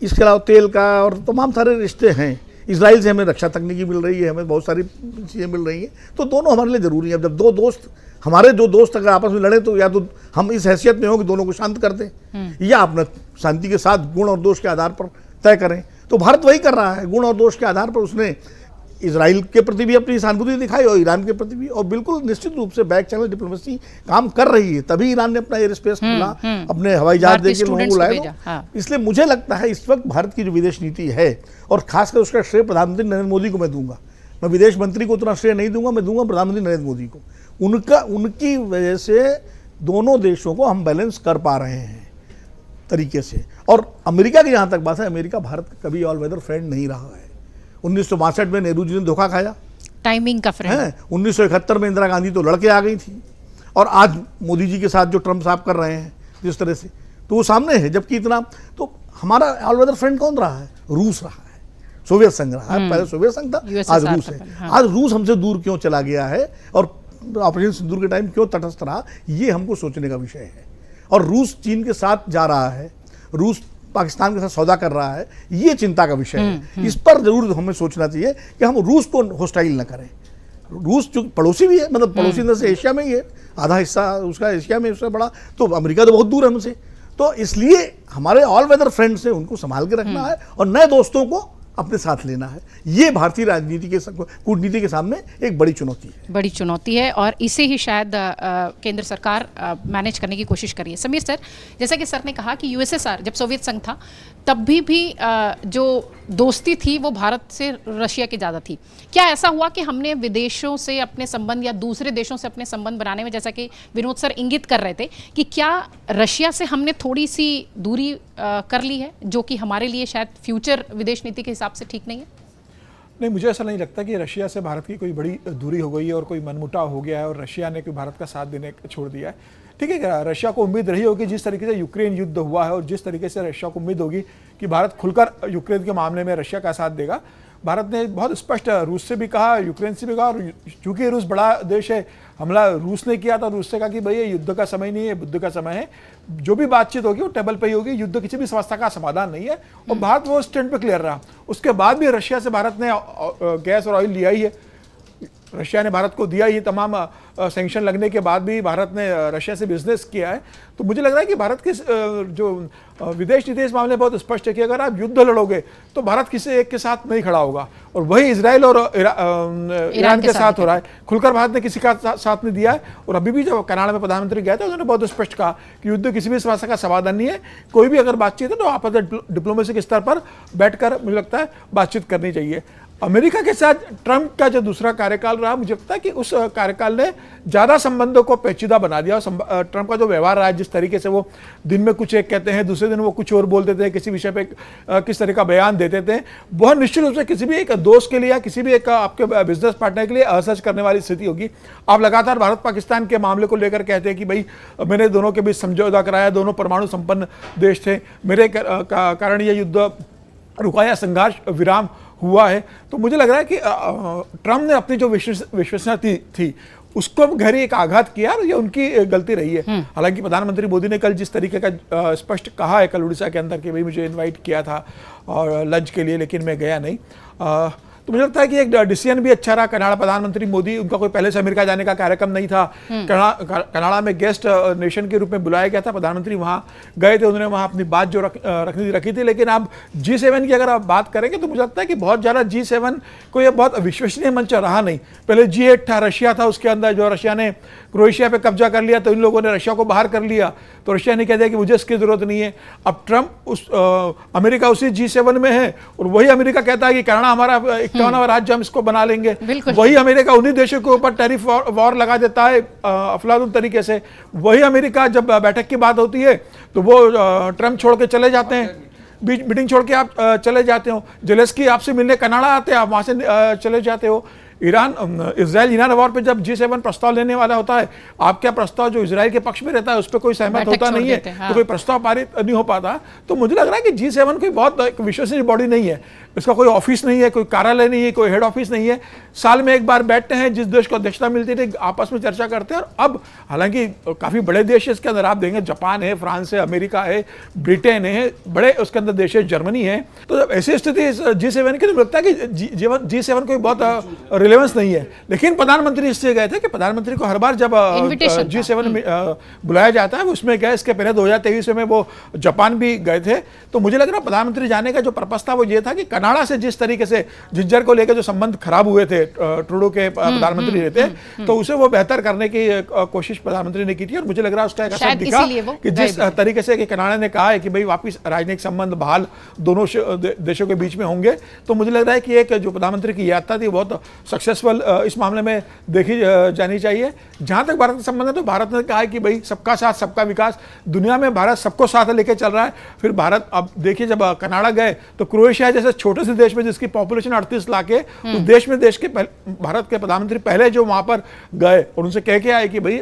इसके अलावा तेल का और तमाम सारे रिश्ते हैं। इजराइल से हमें रक्षा तकनीकी मिल रही है, हमें बहुत सारी चीज़ें मिल रही हैं, तो दोनों हमारे लिए ज़रूरी है। अब जब दो दोस्त, हमारे दो दोस्त अगर आपस में लड़े, तो या तो हम इस हैसियत में हो कि दोनों को शांत कर दें, या अपना शांति के साथ गुण और दोष के आधार पर तय करें। तो भारत वही कर रहा है, गुण और दोष के आधार पर उसने इजराइल के प्रति भी अपनी सहानुभूति दिखाई और ईरान के प्रति भी, और बिल्कुल निश्चित रूप से बैक चैनल डिप्लोमेसी काम कर रही है। तभी ईरान ने अपना एयर स्पेस खोला, अपने हवाई जहाज देके लोगों को लाए। इसलिए मुझे लगता है इस वक्त भारत की जो विदेश नीति है, और खासकर उसका श्रेय प्रधानमंत्री नरेंद्र मोदी को मैं दूंगा। मैं विदेश मंत्री को उतना श्रेय नहीं दूंगा, मैं दूंगा प्रधानमंत्री नरेंद्र मोदी को। उनकी वजह से दोनों देशों को हम बैलेंस कर पा रहे हैं तरीके से। और अमेरिका की जहाँ तक बात है, अमेरिका भारत का कभी ऑल वेदर फ्रेंड नहीं रहा है। 1962 में नेहरू जी ने धोखा खाया, टाइमिंग का फ्रेंड है। 1971 में इंदिरा गांधी तो लड़के आ गई थी, और आज मोदी जी के साथ जो ट्रम्प साहब कर रहे हैं जिस तरह से, तो वो सामने है। जबकि इतना तो हमारा ऑल वेदर फ्रेंड कौन रहा है? रूस रहा है, सोवियत संघ रहा है। पहले सोवियत संघ था, आज रूस है। आज रूस हमसे दूर क्यों चला गया है, और ऑपरेशन सिंदूर के टाइम क्यों तटस्थ रहा, ये हमको सोचने का विषय है। और रूस चीन के साथ जा रहा है, रूस पाकिस्तान के साथ सौदा कर रहा है, ये चिंता का विषय है। इस पर जरूर हमें सोचना चाहिए कि हम रूस को होस्टाइल न करें। रूस जो पड़ोसी भी है, मतलब पड़ोसी अंदर से एशिया में ही है, आधा हिस्सा उसका एशिया में उससे बड़ा, तो अमेरिका तो बहुत दूर है हमसे। तो इसलिए हमारे ऑल वेदर फ्रेंड्स हैं, उनको संभाल के रखना है, और नए दोस्तों को अपने साथ लेना है। ये भारतीय राजनीति के कूटनीति के सामने एक बड़ी चुनौती है, बड़ी चुनौती है, और इसे ही शायद केंद्र सरकार मैनेज करने की कोशिश करी है। समीर सर, जैसा कि सर ने कहा कि यूएसएसआर जब सोवियत संघ था तब भी जो दोस्ती थी वो भारत से रशिया की ज़्यादा थी। क्या ऐसा हुआ कि हमने विदेशों से अपने संबंध या दूसरे देशों से अपने संबंध बनाने में, जैसा कि विनोद सर इंगित कर रहे थे, कि क्या रशिया से हमने थोड़ी सी दूरी कर ली है, जो कि हमारे लिए शायद फ्यूचर विदेश नीति के हिसाब से ठीक नहीं है? नहीं, मुझे ऐसा नहीं लगता कि रशिया से भारत की कोई बड़ी दूरी हो गई है और कोई मनमुटाव हो गया है और रशिया ने कोई भारत का साथ देने छोड़ दिया है। ठीक है, रशिया को उम्मीद रही होगी, जिस तरीके से यूक्रेन युद्ध हुआ है और जिस तरीके से रशिया को उम्मीद होगी कि भारत खुलकर यूक्रेन के मामले में रशिया का साथ देगा। भारत ने बहुत स्पष्ट रूस से भी कहा, यूक्रेन से भी कहा, और चूंकि रूस बड़ा देश है, हमला रूस ने किया था, रूस से कहा कि भाई ये युद्ध का समय नहीं है, बुद्ध का समय है, जो भी बातचीत होगी वो टेबल पे ही होगी, युद्ध किसी भी समस्या का समाधान नहीं है। और भारत वो स्टैंड पे क्लियर रहा। उसके बाद भी रशिया से भारत ने गैस और ऑयल लिया ही है, रशिया ने भारत को दिया ही, तमाम सैंक्शन लगने के बाद भी भारत ने रशिया से बिजनेस किया है। तो मुझे लग रहा है कि भारत की जो विदेश नीति इस मामले में बहुत स्पष्ट है कि अगर आप युद्ध लड़ोगे तो भारत किसी एक के साथ नहीं खड़ा होगा, और वही इजराइल और ईरान के साथ हो रहा है। खुलकर भारत ने किसी का साथ नहीं दिया है। और अभी भी जब कनाडा में प्रधानमंत्री गए थे, उन्होंने बहुत स्पष्ट कहा कि युद्ध किसी भी समस्या का समाधान नहीं है, कोई भी अगर बातचीत है तो आपस में डिप्लोमेसी के स्तर पर बैठकर मुझे लगता है बातचीत करनी चाहिए। अमेरिका के साथ ट्रंप का जो दूसरा कार्यकाल रहा, मुझे लगता है कि उस कार्यकाल ने ज़्यादा संबंधों को पेचीदा बना दिया। ट्रंप का जो व्यवहार रहा है, जिस तरीके से वो दिन में कुछ एक कहते हैं, दूसरे दिन वो कुछ और बोलते थे, किसी विषय पे किस तरह का बयान देते थे, वह निश्चित रूप से किसी भी एक दोस्त के लिए या किसी भी एक आपके बिजनेस पार्टनर के लिए असहज करने वाली स्थिति होगी। आप लगातार भारत पाकिस्तान के मामले को लेकर कहते हैं कि भाई मैंने दोनों के बीच समझौता कराया, दोनों परमाणु संपन्न देश थे, मेरे कारण यह युद्ध रुकाया, संघर्ष विराम हुआ है। तो मुझे लग रहा है कि ट्रंप ने अपनी जो विश्वसनीयता थी उसको गहरी एक आघात किया, और ये उनकी गलती रही है। हालांकि प्रधानमंत्री मोदी ने कल जिस तरीके का स्पष्ट कहा है कल उड़ीसा के अंदर कि भाई मुझे इनवाइट किया था और लंच के लिए, लेकिन मैं गया नहीं। तो मुझे लगता है कि एक डिसीजन भी अच्छा रहा। कनाडा प्रधानमंत्री मोदी, उनका कोई पहले से अमेरिका जाने का कार्यक्रम नहीं था। कनाडा में गेस्ट नेशन के रूप में बुलाया गया था, प्रधानमंत्री वहां गए थे, उन्होंने वहां अपनी बात जो रखी थी। लेकिन अब G7 की अगर आप बात करेंगे तो मुझे लगता है कि बहुत ज़्यादा G7 को ये बहुत विश्वसनीय मंच रहा नहीं। पहले G8 था, रशिया था, उसके अंदर जो रशिया ने क्रोएशिया पे कब्जा कर लिया तो इन लोगों ने रशिया को बाहर कर लिया, तो रशिया ने कह दिया कि मुझे इसकी जरूरत नहीं है। अब ट्रम्प अमेरिका उसी G7 में है और वही अमेरिका कहता है कि कनाडा हमारा 51वां राज्य, हम इसको बना लेंगे। वही अमेरिका उन्हीं देशों के ऊपर टैरिफ वॉर लगा देता है अफलातून तरीके से। वही अमेरिका जब बैठक की बात होती है तो वो ट्रम्प छोड़ के चले जाते हैं, मीटिंग छोड़ के आप चले जाते हो। जेलेंस्की आपसे मिलने कनाडा आते हैं, आप वहां से चले जाते हो। इजराइल ईरान वॉर पे जब G7 प्रस्ताव लेने वाला होता है, आपका प्रस्ताव जो इजराइल के पक्ष में रहता है उस पर कोई सहमत होता नहीं है, तो कोई प्रस्ताव पारित नहीं हो पाता। तो मुझे लग रहा है कि G7 कोई बहुत विश्वसनीय बॉडी नहीं है, इसका कोई ऑफिस नहीं है, कोई कार्यालय नहीं है, कोई हेड ऑफिस नहीं है। साल में एक बार बैठते हैं, जिस देश को अध्यक्षता मिलती थी आपस में चर्चा करते हैं। और अब हालांकि काफ़ी बड़े देश है इसके अंदर, आप देंगे जापान है, फ्रांस है, अमेरिका है, ब्रिटेन है, बड़े उसके अंदर देश है, जर्मनी है। तो जब ऐसी स्थिति G7 की, तो लगता है कि G7 कोई बहुत रिलेवेंस नहीं है। लेकिन प्रधानमंत्री इससे गए थे कि प्रधानमंत्री को हर बार जब G7 में बुलाया जाता है उसमें गए। इसके पहले 2023 में वो जापान भी गए थे। तो मुझे लग रहा है प्रधानमंत्री जाने का जो पर्पस था वो ये था कि कनाडा से जिस तरीके से झज्जर को लेकर जो संबंध खराब हुए थे, ट्रूडो के प्रधानमंत्री रहते, तो उसे वो बेहतर करने की कोशिश प्रधानमंत्री ने की थी। और मुझे लग रहा है उसका एक असर दिखा कि जिस तरीके से कनाडा ने कहा है कि भाई वापिस राजनीतिक संबंध बहाल दोनों देशों के बीच में होंगे, तो मुझे लग रहा है कि एक जो प्रधानमंत्री की यात्रा थी बहुत सक्सेसफुल इस मामले में देखी जानी चाहिए। जहां तक भारत का संबंध है तो भारत ने कहा है कि भाई सबका साथ सबका विकास, दुनिया में भारत सबको साथ लेके चल रहा है। फिर भारत, अब देखिए जब कनाडा गए तो क्रोएशिया जैसे छोटे से देश में जिसकी पॉपुलेशन 38 लाख है, उस देश में भारत के प्रधानमंत्री पहले जो वहां पर गए और उनसे कह के आए कि भाई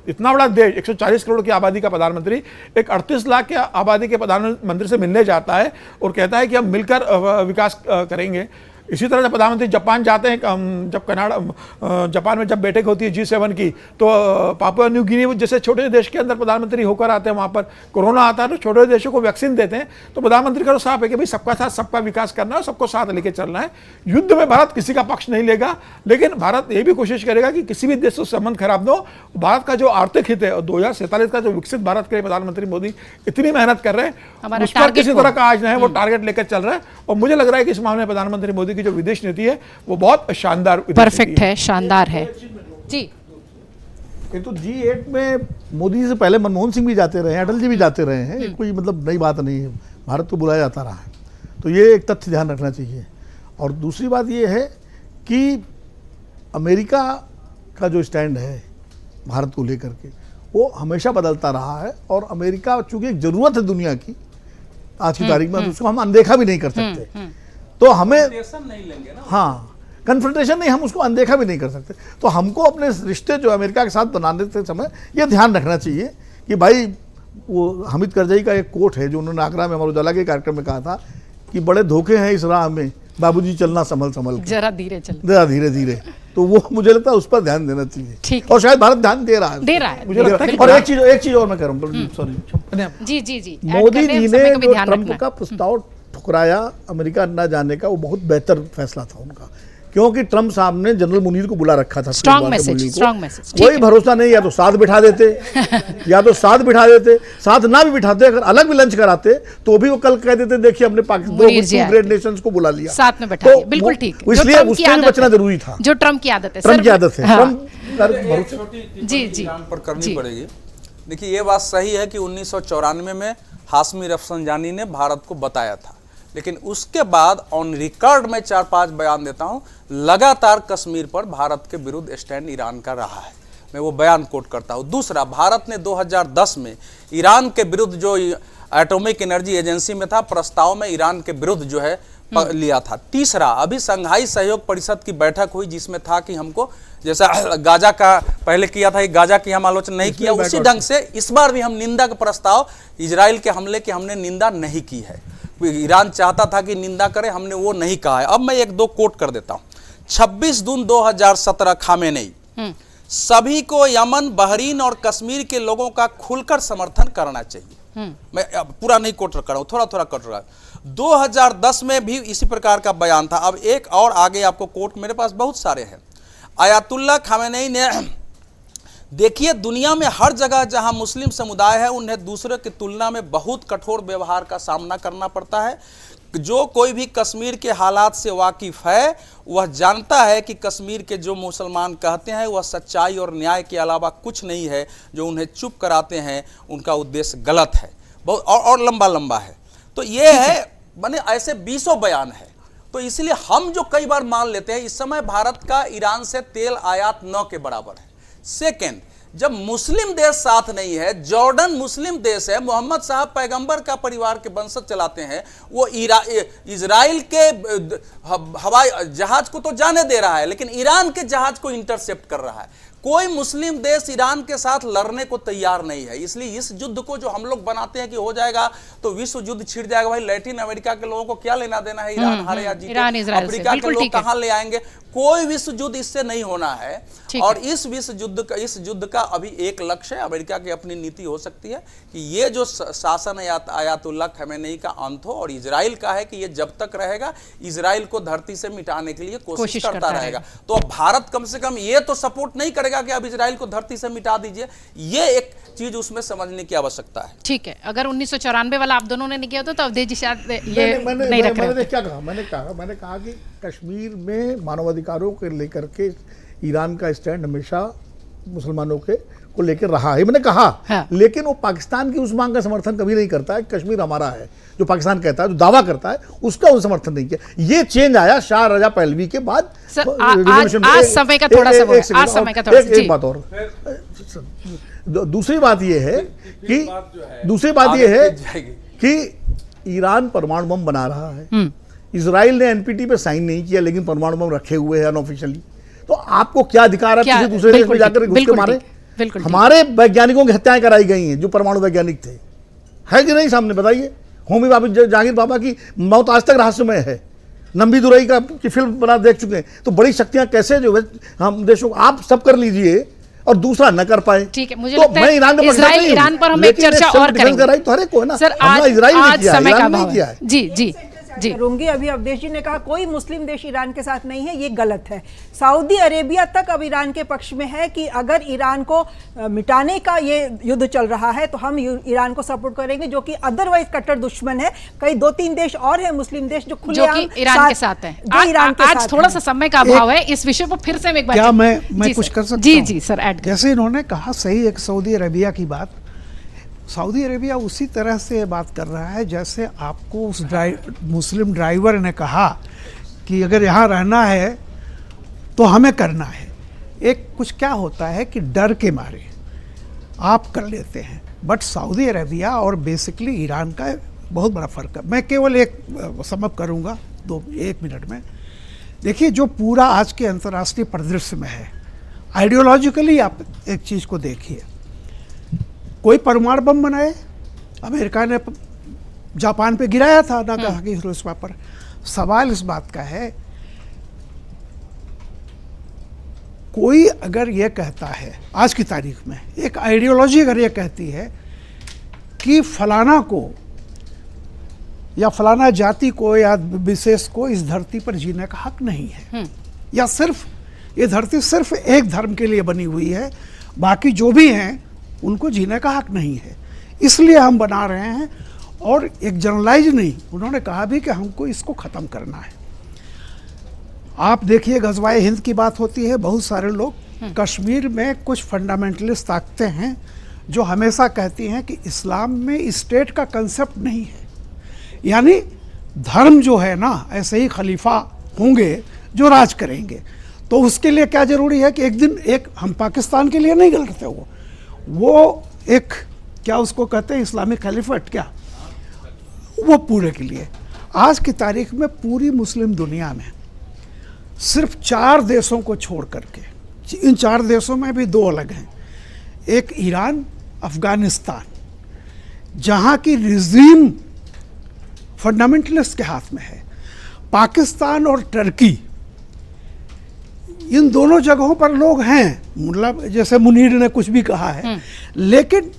इतना बड़ा देश, 140 करोड़ की आबादी का प्रधानमंत्री एक 38 लाख की आबादी के प्रधानमंत्री से मिलने जाता है और कहता है कि हम मिलकर विकास करेंगे। इसी तरह जब प्रधानमंत्री जापान जाते हैं, जब जापान में जब बैठक होती है G7 की, तो पापुआ न्यू गिनी जैसे छोटे देश के अंदर प्रधानमंत्री होकर आते हैं, वहाँ पर कोरोना आता है तो छोटे देशों को वैक्सीन देते हैं। तो प्रधानमंत्री का तो साफ है कि भाई सबका साथ सबका विकास करना है, सबको साथ लेके चलना है। युद्ध में भारत किसी का पक्ष नहीं लेगा, लेकिन भारत ये भी कोशिश करेगा कि किसी भी देश से संबंध खराब हो। भारत का जो आर्थिक हित है और 2047 का जो विकसित भारत के लिए प्रधानमंत्री मोदी इतनी मेहनत कर रहे हैं, उस पर किसी तरह का आज नहीं, वो टारगेट लेकर चल रहा है। और मुझे लग रहा है कि इस मामले में प्रधानमंत्री मोदी की जो विदेश नीति है वो बहुत शानदार, परफेक्ट है, शानदार है जी। तो G8 में मोदी से पहले मनमोहन सिंह भी जाते रहे हैं, अटल जी भी जाते रहे हैं, कोई मतलब नई बात नहीं है, भारत को बुलाया जाता रहा है। तो ये एक तथ्य ध्यान रखना चाहिए। और दूसरी बात ये है कि अमेरिका का जो स्टैंड है भारत को लेकर के वो हमेशा बदलता रहा है। और अमेरिका चूंकि एक ज़रूरत है दुनिया की आज की तारीख में, उसको हम अनदेखा भी नहीं कर सकते। तो हमें नहीं लेंगे ना, हाँ, कन्फ्रंटेशन नहीं, हम उसको अनदेखा भी नहीं कर सकते। तो हमको अपने रिश्ते जो अमेरिका के साथ बनाने के समय ये ध्यान रखना चाहिए कि भाई, वो हामिद करजई का एक कोट है जो उन्होंने आगरा में अमर उजाला के कार्यक्रम में कहा था कि बड़े धोखे हैं इस राह में, बाबूजी चलना संभल संभल के, जरा धीरे चल, जरा धीरे धीरे। तो वो मुझे लगता है उस पर ध्यान देना चाहिए, ठीक, और शायद भारत ध्यान दे रहा है, मुझे लगता है। और एक चीज और मैं कह रहा हूँ, सॉरी जी जी जी, मोदी जी ने जो ट्रंप का प्रस्ताव ठुकराया अमेरिका न जाने का, वो बहुत बेहतर फैसला था उनका, क्योंकि ट्रंप साहब ने जनरल मुनीर को बुला रखा था। Strong message. कोई भरोसा नहीं, या तो साथ बिठा देते या तो साथ बिठा देते, साथ ना भी बिठाते, अगर अलग भी लंच कराते तो भी वो कल कह देते देखिए हमने पाकिस्तान ग्रेट नेशंस को बुला लिया, साथ में बैठा, बिल्कुल ठीक। इसलिए उससे भी बचना जरूरी था, जो ट्रंप की आदत है, ट्रंप की आदत है। जी जी पर करनी पड़ेगी। देखिए ये बात सही है कि 1994 में हाशमी रफसंजानी ने भारत को बताया था, लेकिन उसके बाद ऑन रिकॉर्ड में 4-5 बयान देता हूं, लगातार कश्मीर पर भारत के विरुद्ध स्टैंड ईरान का रहा है। मैं वो बयान कोट करता हूं। दूसरा, भारत ने 2010 में ईरान के विरुद्ध जो एटॉमिक एनर्जी एजेंसी में था प्रस्ताव में ईरान के विरुद्ध जो है लिया था। तीसरा, अभी संघाई सहयोग परिषद की बैठक हुई जिसमें था कि हमको जैसा गाजा का पहले किया था, गाजा की हम आलोचना नहीं किया, उसी ढंग से इस बार भी हम निंदा का प्रस्ताव इजराइल के हमले की हमने निंदा नहीं की है। ईरान चाहता था कि निंदा करे, हमने वो नहीं कहा है। अब मैं 1-2 कोट कर देता हूं। 26 जून 2017 खामेनेई, सभी को यमन, बहरीन और कश्मीर के लोगों का खुलकर समर्थन करना चाहिए। मैं पूरा नहीं कोट कर रहा हूं, थोड़ा थोड़ा कोट रहा हूं। 2010 में भी इसी प्रकार का बयान था। अब एक और आगे आपको कोट, मेरे पास बहुत सारे हैं। आयतुल्लाह खामेनेई ने, देखिए दुनिया में हर जगह जहां मुस्लिम समुदाय है उन्हें दूसरे की तुलना में बहुत कठोर व्यवहार का सामना करना पड़ता है। जो कोई भी कश्मीर के हालात से वाकिफ है वह जानता है कि कश्मीर के जो मुसलमान कहते हैं वह सच्चाई और न्याय के अलावा कुछ नहीं है। जो उन्हें चुप कराते हैं उनका उद्देश्य गलत है, बहुत और लंबा लंबा है। तो ये है, माने ऐसे 20 बयान है। तो इसलिए हम जो कई बार मान लेते हैं, इस समय भारत का ईरान से तेल आयात 9 के बराबर है। सेकेंड, जब मुस्लिम देश साथ नहीं है, जॉर्डन मुस्लिम देश है, मोहम्मद साहब पैगंबर का परिवार के वंशज चलाते हैं, वो इजराइल के हवाई जहाज को तो जाने दे रहा है लेकिन ईरान के जहाज को इंटरसेप्ट कर रहा है। कोई मुस्लिम देश ईरान के साथ लड़ने को तैयार नहीं है। इसलिए इस युद्ध को जो हम लोग बनाते हैं कि हो जाएगा तो विश्व युद्ध छिड़ जाएगा, भाई लैटिन अमेरिका के लोगों को क्या लेना देना है, ईरान हारे या जीते, अफ्रीका के लोग कहां ले आएंगे। कोई विश्व युद्ध इससे नहीं होना है। और इस इस युद्ध का अभी एक लक्ष्य है, अमेरिका की अपनी नीति हो सकती है कि ये जो शासन है आयतुल्लाह खमेनेई का अंत हो, और इजराइल का है कि ये जब तक रहेगा इजराइल को धरती से मिटाने के लिए कोशिश करता रहेगा। तो अब भारत कम से कम ये तो सपोर्ट नहीं करेगा कि अब इजराइल को धरती से मिटा दीजिए। ये एक चीज उसमें समझने की आवश्यकता है। ठीक है, अगर 1994 वाला आप दोनों ने नहीं किया तो अवधेश जी शायद ये नहीं रख रहे। मैंने क्या कहा, मैंने कहा कि कश्मीर में मानवाधिकारों को लेकर के ईरान का स्टैंड हमेशा मुसलमानों के को लेकर रहा है, मैंने कहा। हाँ। लेकिन वो पाकिस्तान की उस मांग का समर्थन कभी नहीं करता है। कश्मीर हमारा है, जो पाकिस्तान कहता है, जो दावा करता है, उसका वो समर्थन नहीं किया। ये चेंज आया शाह रजा पहलवी के बाद। आज समय का थोड़ा सा, आज समय का थोड़ा सा। एक बात और, दूसरी बात ये है कि ईरान परमाणु बम बना रहा है। इजराइल ने एनपीटी पे साइन नहीं किया लेकिन परमाणु बम रखे हुए हैं अनऑफिशियली। तो आपको क्या अधिकार है किसी दूसरे देश में जाकर घुस के मारे? हमारे वैज्ञानिकों की हत्याएं कराई गई हैं जो परमाणु वैज्ञानिक थे, है कि नहीं? सामने बताइए। होमी बाबा, जहांगीर बाबा की मौत आज तक रहस्यमय है। नंबी दुरई की फिल्म बना देख चुके हैं। तो बड़ी शक्तियां कैसे जो हम देशों, आप सब कर लीजिए और दूसरा न कर पाए। ठीक है, मुझे तो लगता है ईरान पर हम एक चर्चा और करेंगे। तो हर एक को है ना सर, आज समय का अभाव है। जी करूंगी। अभी अवधेश जी ने कहा कोई मुस्लिम देश ईरान के साथ नहीं है, ये गलत है। सऊदी अरेबिया तक अब ईरान के पक्ष में है कि अगर ईरान को मिटाने का ये युद्ध चल रहा है तो हम ईरान को सपोर्ट करेंगे, जो कि अदरवाइज कट्टर दुश्मन है। कई 2-3 देश और हैं मुस्लिम देश जो खुलेआम ईरान के साथ हैं। आज थोड़ा सा समय का अभाव है, इस विषय पर फिर से एक बार क्या मैं कुछ कर सकता हूं? जी सर, ऐड जैसे इन्होंने कहा सही, एक सऊदी अरेबिया की बात, सऊदी अरेबिया उसी तरह से बात कर रहा है जैसे आपको उस मुस्लिम ड्राइवर ने कहा कि अगर यहाँ रहना है तो हमें करना है। एक कुछ क्या होता है कि डर के मारे आप कर लेते हैं, बट सऊदी अरेबिया और बेसिकली ईरान का बहुत बड़ा फ़र्क है। मैं केवल एक समअप करूँगा 1 मिनट में। देखिए, जो पूरा आज के अंतर्राष्ट्रीय परिदृश्य में है, आइडियोलॉजिकली आप एक चीज़ को देखिए। कोई परमाणु बम बनाए, अमेरिका ने जापान पे गिराया था नागासाकी हिरोशिमा पर। सवाल इस बात का है, कोई अगर ये कहता है आज की तारीख में, एक आइडियोलॉजी अगर ये कहती है कि फलाना को या फलाना जाति को या विशेष को इस धरती पर जीने का हक नहीं है, या सिर्फ ये धरती सिर्फ एक धर्म के लिए बनी हुई है, बाकी जो भी हैं उनको जीने का हक नहीं है, इसलिए हम बना रहे हैं। और एक जनरलाइज नहीं, उन्होंने कहा भी कि हमको इसको ख़त्म करना है। आप देखिए, गज़वाए हिंद की बात होती है, बहुत सारे लोग कश्मीर में कुछ फंडामेंटलिस्ट ताकतें हैं जो हमेशा कहती हैं कि इस्लाम में स्टेट का कंसेप्ट नहीं है, यानी धर्म जो है ना, ऐसे ही खलीफा होंगे जो राज करेंगे। तो उसके लिए क्या ज़रूरी है कि एक दिन हम पाकिस्तान के लिए नहीं लड़ते, वो एक क्या उसको कहते हैं इस्लामिक खलीफत, क्या वो पूरे के लिए। आज की तारीख में पूरी मुस्लिम दुनिया में सिर्फ 4 देशों को छोड़ करके, इन 4 देशों में भी 2 अलग हैं, एक ईरान, अफगानिस्तान, जहाँ की रिजीम फंडामेंटलिस्ट के हाथ में है, पाकिस्तान और टर्की। इन दोनों जगहों पर लोग हैं, मतलब जैसे मुनीर ने कुछ भी कहा है, लेकिन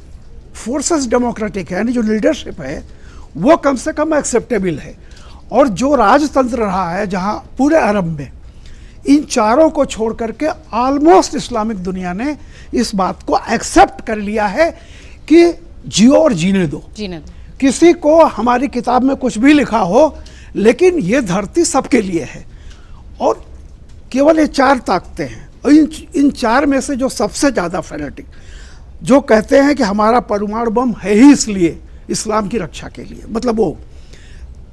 फोर्सेस डेमोक्रेटिक है, यानी जो लीडरशिप है वो कम से कम एक्सेप्टेबल है। और जो राजतंत्र रहा है जहां पूरे अरब में, इन चारों को छोड़ करके ऑलमोस्ट इस्लामिक दुनिया ने इस बात को एक्सेप्ट कर लिया है कि जियो और जीने दो। किसी को हमारी किताब में कुछ भी लिखा हो, लेकिन ये धरती सबके लिए है। और केवल ये 4 ताकतें हैं, और इन 4 में से जो सबसे ज़्यादा फैनेटिक, जो कहते हैं कि हमारा परमाणु बम है ही इसलिए इस्लाम की रक्षा के लिए, मतलब वो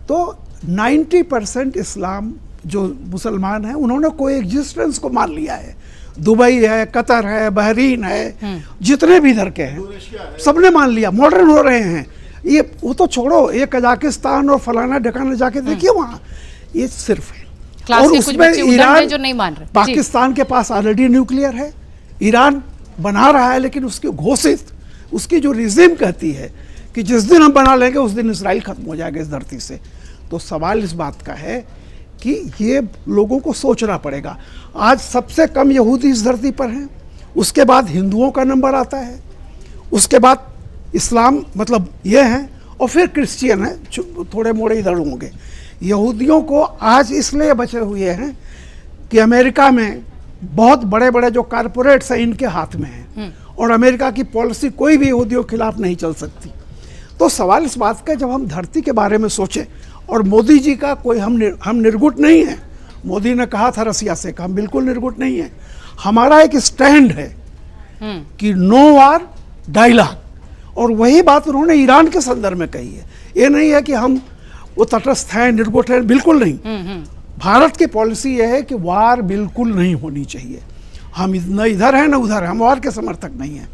तो 90% इस्लाम जो मुसलमान हैं उन्होंने कोई एग्जिस्टेंस को मान लिया है। दुबई है, कतर है, बहरीन है, जितने भी इधर के हैं सबने मान लिया, मॉडर्न हो रहे हैं। ये वो तो छोड़ो, ये कजाकिस्तान और फलाना ढकाना जाके देखिए वहाँ, ये सिर्फ है। और उसमें ईरान जो नहीं मान रहे, पाकिस्तान के पास ऑलरेडी न्यूक्लियर है, ईरान बना रहा है, लेकिन उसकी घोषित उसकी जो रिजिम कहती है कि जिस दिन हम बना लेंगे उस दिन इसराइल खत्म हो जाएगा इस धरती से। तो सवाल इस बात का है कि ये लोगों को सोचना पड़ेगा। आज सबसे कम यहूदी इस धरती पर हैं, उसके बाद हिंदुओं का नंबर आता है, उसके बाद इस्लाम मतलब ये हैं, और फिर क्रिश्चियन है, थोड़े मोड़े इधर होंगे। यहूदियों को आज इसलिए बचे हुए हैं कि अमेरिका में बहुत बड़े बड़े जो कारपोरेट्स हैं इनके हाथ में हैं, और अमेरिका की पॉलिसी कोई भी यहूदियों के खिलाफ नहीं चल सकती। तो सवाल इस बात का, जब हम धरती के बारे में सोचें, और मोदी जी का कोई हम निर्गुट नहीं हैं। मोदी ने कहा था रसिया से, हम बिल्कुल निर्गुट नहीं हैं। हमारा एक स्टैंड है कि नो वार डायलॉग, और वही बात उन्होंने ईरान के संदर्भ में कही है। ये नहीं है कि हम वो तटस्थ हैं, निर्गुट हैं, बिल्कुल नहीं। भारत की पॉलिसी यह है कि वार बिल्कुल नहीं होनी चाहिए। हम न इधर हैं न उधर हैं, हम वार के समर्थक नहीं हैं।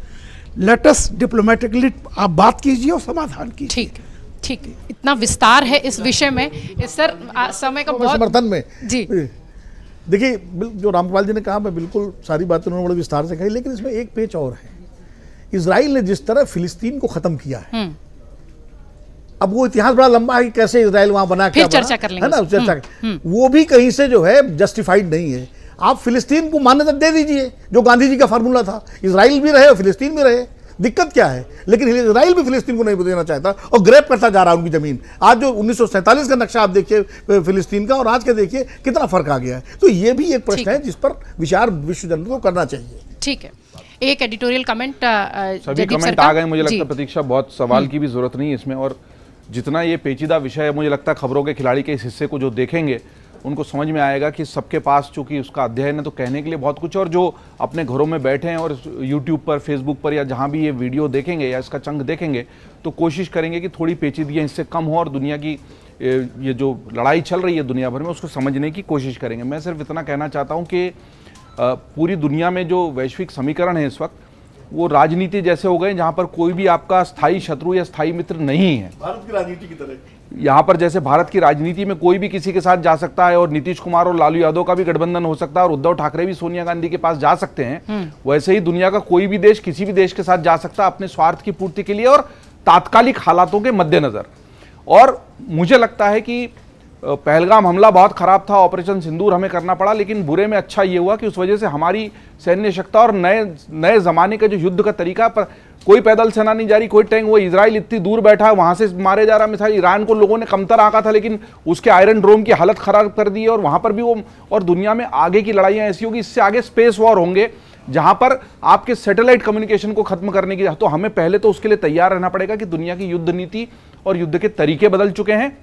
लेट अस डिप्लोमेटिकली आप बात कीजिए और समाधान कीजिए। ठीक है, इतना विस्तार है इस विषय में। सर समय का बहुत समर्थन में जी देखिए, जो रामपाल जी ने कहा, मैं बिल्कुल सारी बातें उन्होंने बड़े विस्तार से कही, लेकिन इसमें एक पेच और है। इजराइल ने जिस तरह फिलिस्तीन को खत्म किया है, अब वो इतिहास बड़ा लंबा है कि कैसे इजराइल वहां बना, फिर चर्चा कर लेंगे, है ना, चर्चा वो भी कहीं से जो है जस्टिफाइड नहीं है। आप फिलिस्तीन को मान्यता दे दीजिए, जो गांधी जी का फार्मूला था, इजराइल भी रहे और फिलिस्तीन भी रहे, दिक्कत क्या है? लेकिन इजराइल भी फिलिस्तीन को नहीं देना चाहता और ग्रैब करता जा रहा है उनकी जमीन। आज जो 1947 का नक्शा आप देखिए फिलिस्तीन का, और आज के देखिए कितना फर्क आ गया है। तो ये भी एक प्रश्न है जिस पर विचार विश्व जनता को करना चाहिए। ठीक है, एक एडिटोरियल कमेंट सभी कमेंट आ गए। मुझे लगता है प्रतीक्षा, बहुत सवाल की भी जरूरत नहीं है इसमें, और जितना ये पेचीदा विषय है, मुझे लगता है खबरों के खिलाड़ी के इस हिस्से को जो देखेंगे उनको समझ में आएगा कि सबके पास चूंकि उसका अध्ययन है तो कहने के लिए बहुत कुछ, और जो अपने घरों में बैठे हैं और यूट्यूब पर, फेसबुक पर या जहां भी ये वीडियो देखेंगे या इसका चंक देखेंगे, तो कोशिश करेंगे कि थोड़ी पेचीदगियाँ इससे कम हो और दुनिया की ये जो लड़ाई चल रही है दुनिया भर में उसको समझने की कोशिश करेंगे। मैं सिर्फ इतना कहना चाहता हूँ कि पूरी दुनिया में जो वैश्विक समीकरण है इस वक्त, वो राजनीति जैसे हो गए जहाँ पर कोई भी आपका स्थायी शत्रु या स्थायी मित्र नहीं है। भारत की राजनीति की तरह यहाँ पर जैसे भारत की राजनीति में कोई भी किसी के साथ जा सकता है, और नीतीश कुमार और लालू यादव का भी गठबंधन हो सकता है, और उद्धव ठाकरे भी सोनिया गांधी के पास जा सकते हैं, वैसे ही दुनिया का कोई भी देश किसी भी देश के साथ जा सकता है अपने स्वार्थ की पूर्ति के लिए और तात्कालिक हालातों के मद्देनजर। और मुझे लगता है कि पहलगाम हमला बहुत खराब था, ऑपरेशन सिंदूर हमें करना पड़ा, लेकिन बुरे में अच्छा ये हुआ कि उस वजह से हमारी सैन्य क्षमता और नए जमाने का जो युद्ध का तरीका, पर कोई पैदल सेना नहीं जा रही, कोई टैंक, वो इजराइल इतनी दूर बैठा है, वहां से मारे जा रहा मिसाइल। ईरान को लोगों ने कमतर आंका था, लेकिन उसके आयरन ड्रोम की हालत खराब कर दी है, और वहां पर भी वो, और दुनिया में आगे की लड़ाइयां ऐसी होगी, इससे आगे स्पेस वॉर होंगे जहां पर आपके सैटेलाइट कम्युनिकेशन को खत्म करने की, तो हमें पहले तो उसके लिए तैयार रहना पड़ेगा कि दुनिया की युद्ध नीति और युद्ध के तरीके बदल चुके हैं।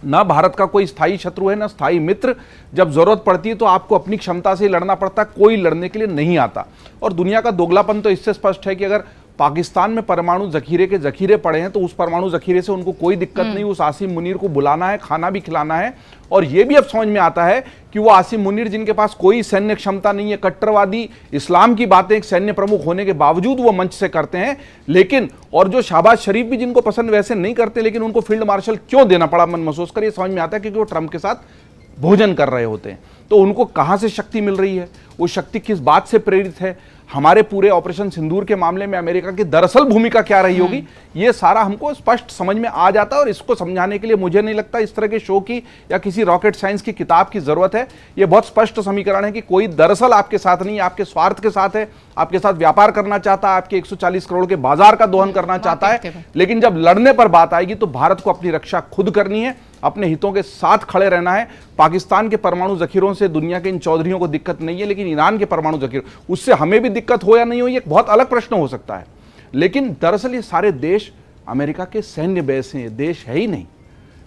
ना भारत का कोई स्थायी शत्रु है ना स्थायी मित्र। जब जरूरत पड़ती है तो आपको अपनी क्षमता से लड़ना पड़ता, कोई लड़ने के लिए नहीं आता। और दुनिया का दोगलापन तो इससे स्पष्ट है कि अगर पाकिस्तान में परमाणु जखीरे के जखीरे पड़े हैं तो उस परमाणु जखीरे से उनको कोई दिक्कत नहीं, उस आसिम मुनीर को बुलाना है, खाना भी खिलाना है। और यह भी अब समझ में आता है कि वो आसिम मुनीर जिनके पास कोई सैन्य क्षमता नहीं है, कट्टरवादी इस्लाम की बातें एक सैन्य प्रमुख होने के बावजूद वो मंच से करते हैं, लेकिन और जो शहबाज शरीफ भी जिनको पसंद वैसे नहीं करते, लेकिन उनको फील्ड मार्शल क्यों देना पड़ा मन महसूस कर, ये समझ में आता है क्योंकि वो ट्रंप के साथ भोजन कर रहे होते हैं। तो उनको कहां से शक्ति मिल रही है, वो शक्ति किस बात से प्रेरित है। हमारे पूरे ऑपरेशन सिंदूर के मामले में अमेरिका की दरअसल भूमिका क्या रही होगी, ये सारा हमको स्पष्ट समझ में आ जाता है। और इसको समझाने के लिए मुझे नहीं लगता इस तरह के शो की या किसी रॉकेट साइंस की किताब की जरूरत है। ये बहुत स्पष्ट समीकरण है कि कोई दरअसल आपके साथ नहीं, आपके स्वार्थ के साथ है, आपके साथ व्यापार करना चाहता है, आपके 140 करोड़ के बाजार का दोहन करना चाहता है। लेकिन जब लड़ने पर बात आएगी तो भारत को अपनी रक्षा खुद करनी है, अपने हितों के साथ खड़े रहना है। पाकिस्तान के परमाणु जखीरों से दुनिया के इन चौधरियों को दिक्कत नहीं है, लेकिन ईरान के परमाणु जखीरों, उससे हमें भी दिक्कत हो या नहीं हो, ये एक बहुत अलग प्रश्न हो सकता है। लेकिन दरअसल ये सारे देश अमेरिका के सैन्य बेस हैं, ये देश है ही नहीं।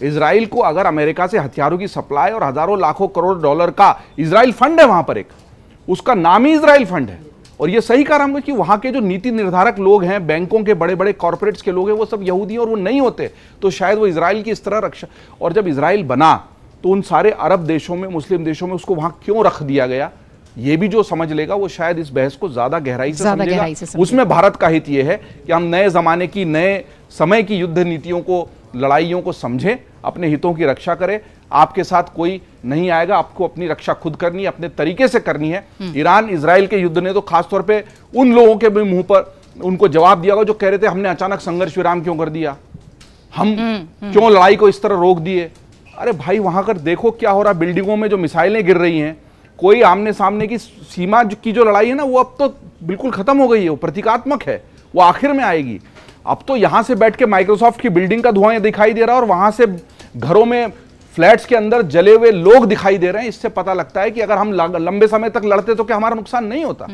इजराइल को अगर अमेरिका से हथियारों की सप्लाई और हजारों लाखों करोड़ डॉलर का इजराइल फंड है, वहां पर एक उसका नाम ही इजराइल फंड है। और ये सही कहा हमने कि वहां के जो नीति निर्धारक लोग हैं, बैंकों के बड़े बड़े कॉर्पोरेट्स के लोग हैं, वो सब यहूदी हैं और वो नहीं होते तो शायद वो इजराइल की इस तरह रक्षा। और जब इजराइल बना तो उन सारे अरब देशों में, मुस्लिम देशों में उसको वहां क्यों रख दिया गया, ये भी जो समझ लेगा वो शायद इस बहस को ज्यादा गहराई से समझेगा। उसमें भारत का हित ये है कि हम नए जमाने की, नए समय की युद्ध नीतियों को, लड़ाइयों को समझें, अपने हितों की रक्षा करें। आपके साथ कोई नहीं आएगा, आपको अपनी रक्षा खुद करनी है, अपने तरीके से करनी है। ईरान इजराइल के युद्ध ने तो खासतौर पे उन लोगों के भी मुंह पर उनको जवाब दिया होगा जो कह रहे थे हमने अचानक संघर्ष विराम क्यों कर दिया, हम क्यों लड़ाई को इस तरह रोक दिए। अरे भाई वहां कर देखो क्या हो रहा, बिल्डिंगों में जो मिसाइलें गिर रही हैं, कोई आमने सामने की सीमा की जो लड़ाई है ना, वो अब तो बिल्कुल खत्म हो गई है, वो प्रतीकात्मक है, वो आखिर में आएगी। अब तो यहां से बैठ के माइक्रोसॉफ्ट की बिल्डिंग का धुआं दिखाई दे रहा है और वहां से घरों में, फ्लैट्स के अंदर जले हुए लोग दिखाई दे रहे हैं। इससे पता लगता है कि अगर हम लंबे समय तक लड़ते तो क्या हमारा नुकसान नहीं होता।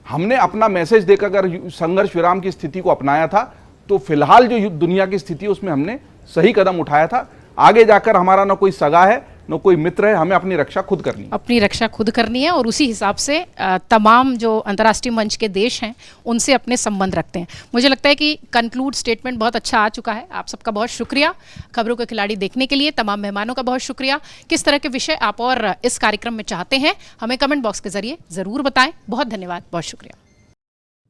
हमने अपना मैसेज देकर अगर संघर्ष विराम की स्थिति को अपनाया था तो फिलहाल जो दुनिया की स्थिति है उसमें हमने सही कदम उठाया था। आगे जाकर हमारा ना कोई सगा है न कोई मित्र है, हमें अपनी रक्षा खुद करनी है। अपनी रक्षा खुद करनी है और उसी हिसाब से तमाम जो अंतर्राष्ट्रीय मंच के देश हैं उनसे अपने संबंध रखते हैं। मुझे लगता है कि कंक्लूड स्टेटमेंट बहुत अच्छा आ चुका है। आप सबका बहुत शुक्रिया खबरों के खिलाड़ी देखने के लिए। तमाम मेहमानों का बहुत शुक्रिया। किस तरह के विषय आप और इस कार्यक्रम में चाहते हैं हमें कमेंट बॉक्स के जरिए ज़रूर बताएं। बहुत धन्यवाद, बहुत शुक्रिया।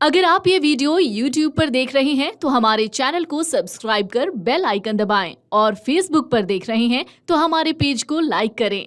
अगर आप ये वीडियो YouTube पर देख रहे हैं तो हमारे चैनल को सब्सक्राइब कर बेल आइकन दबाएं और Facebook पर देख रहे हैं तो हमारे पेज को लाइक करें।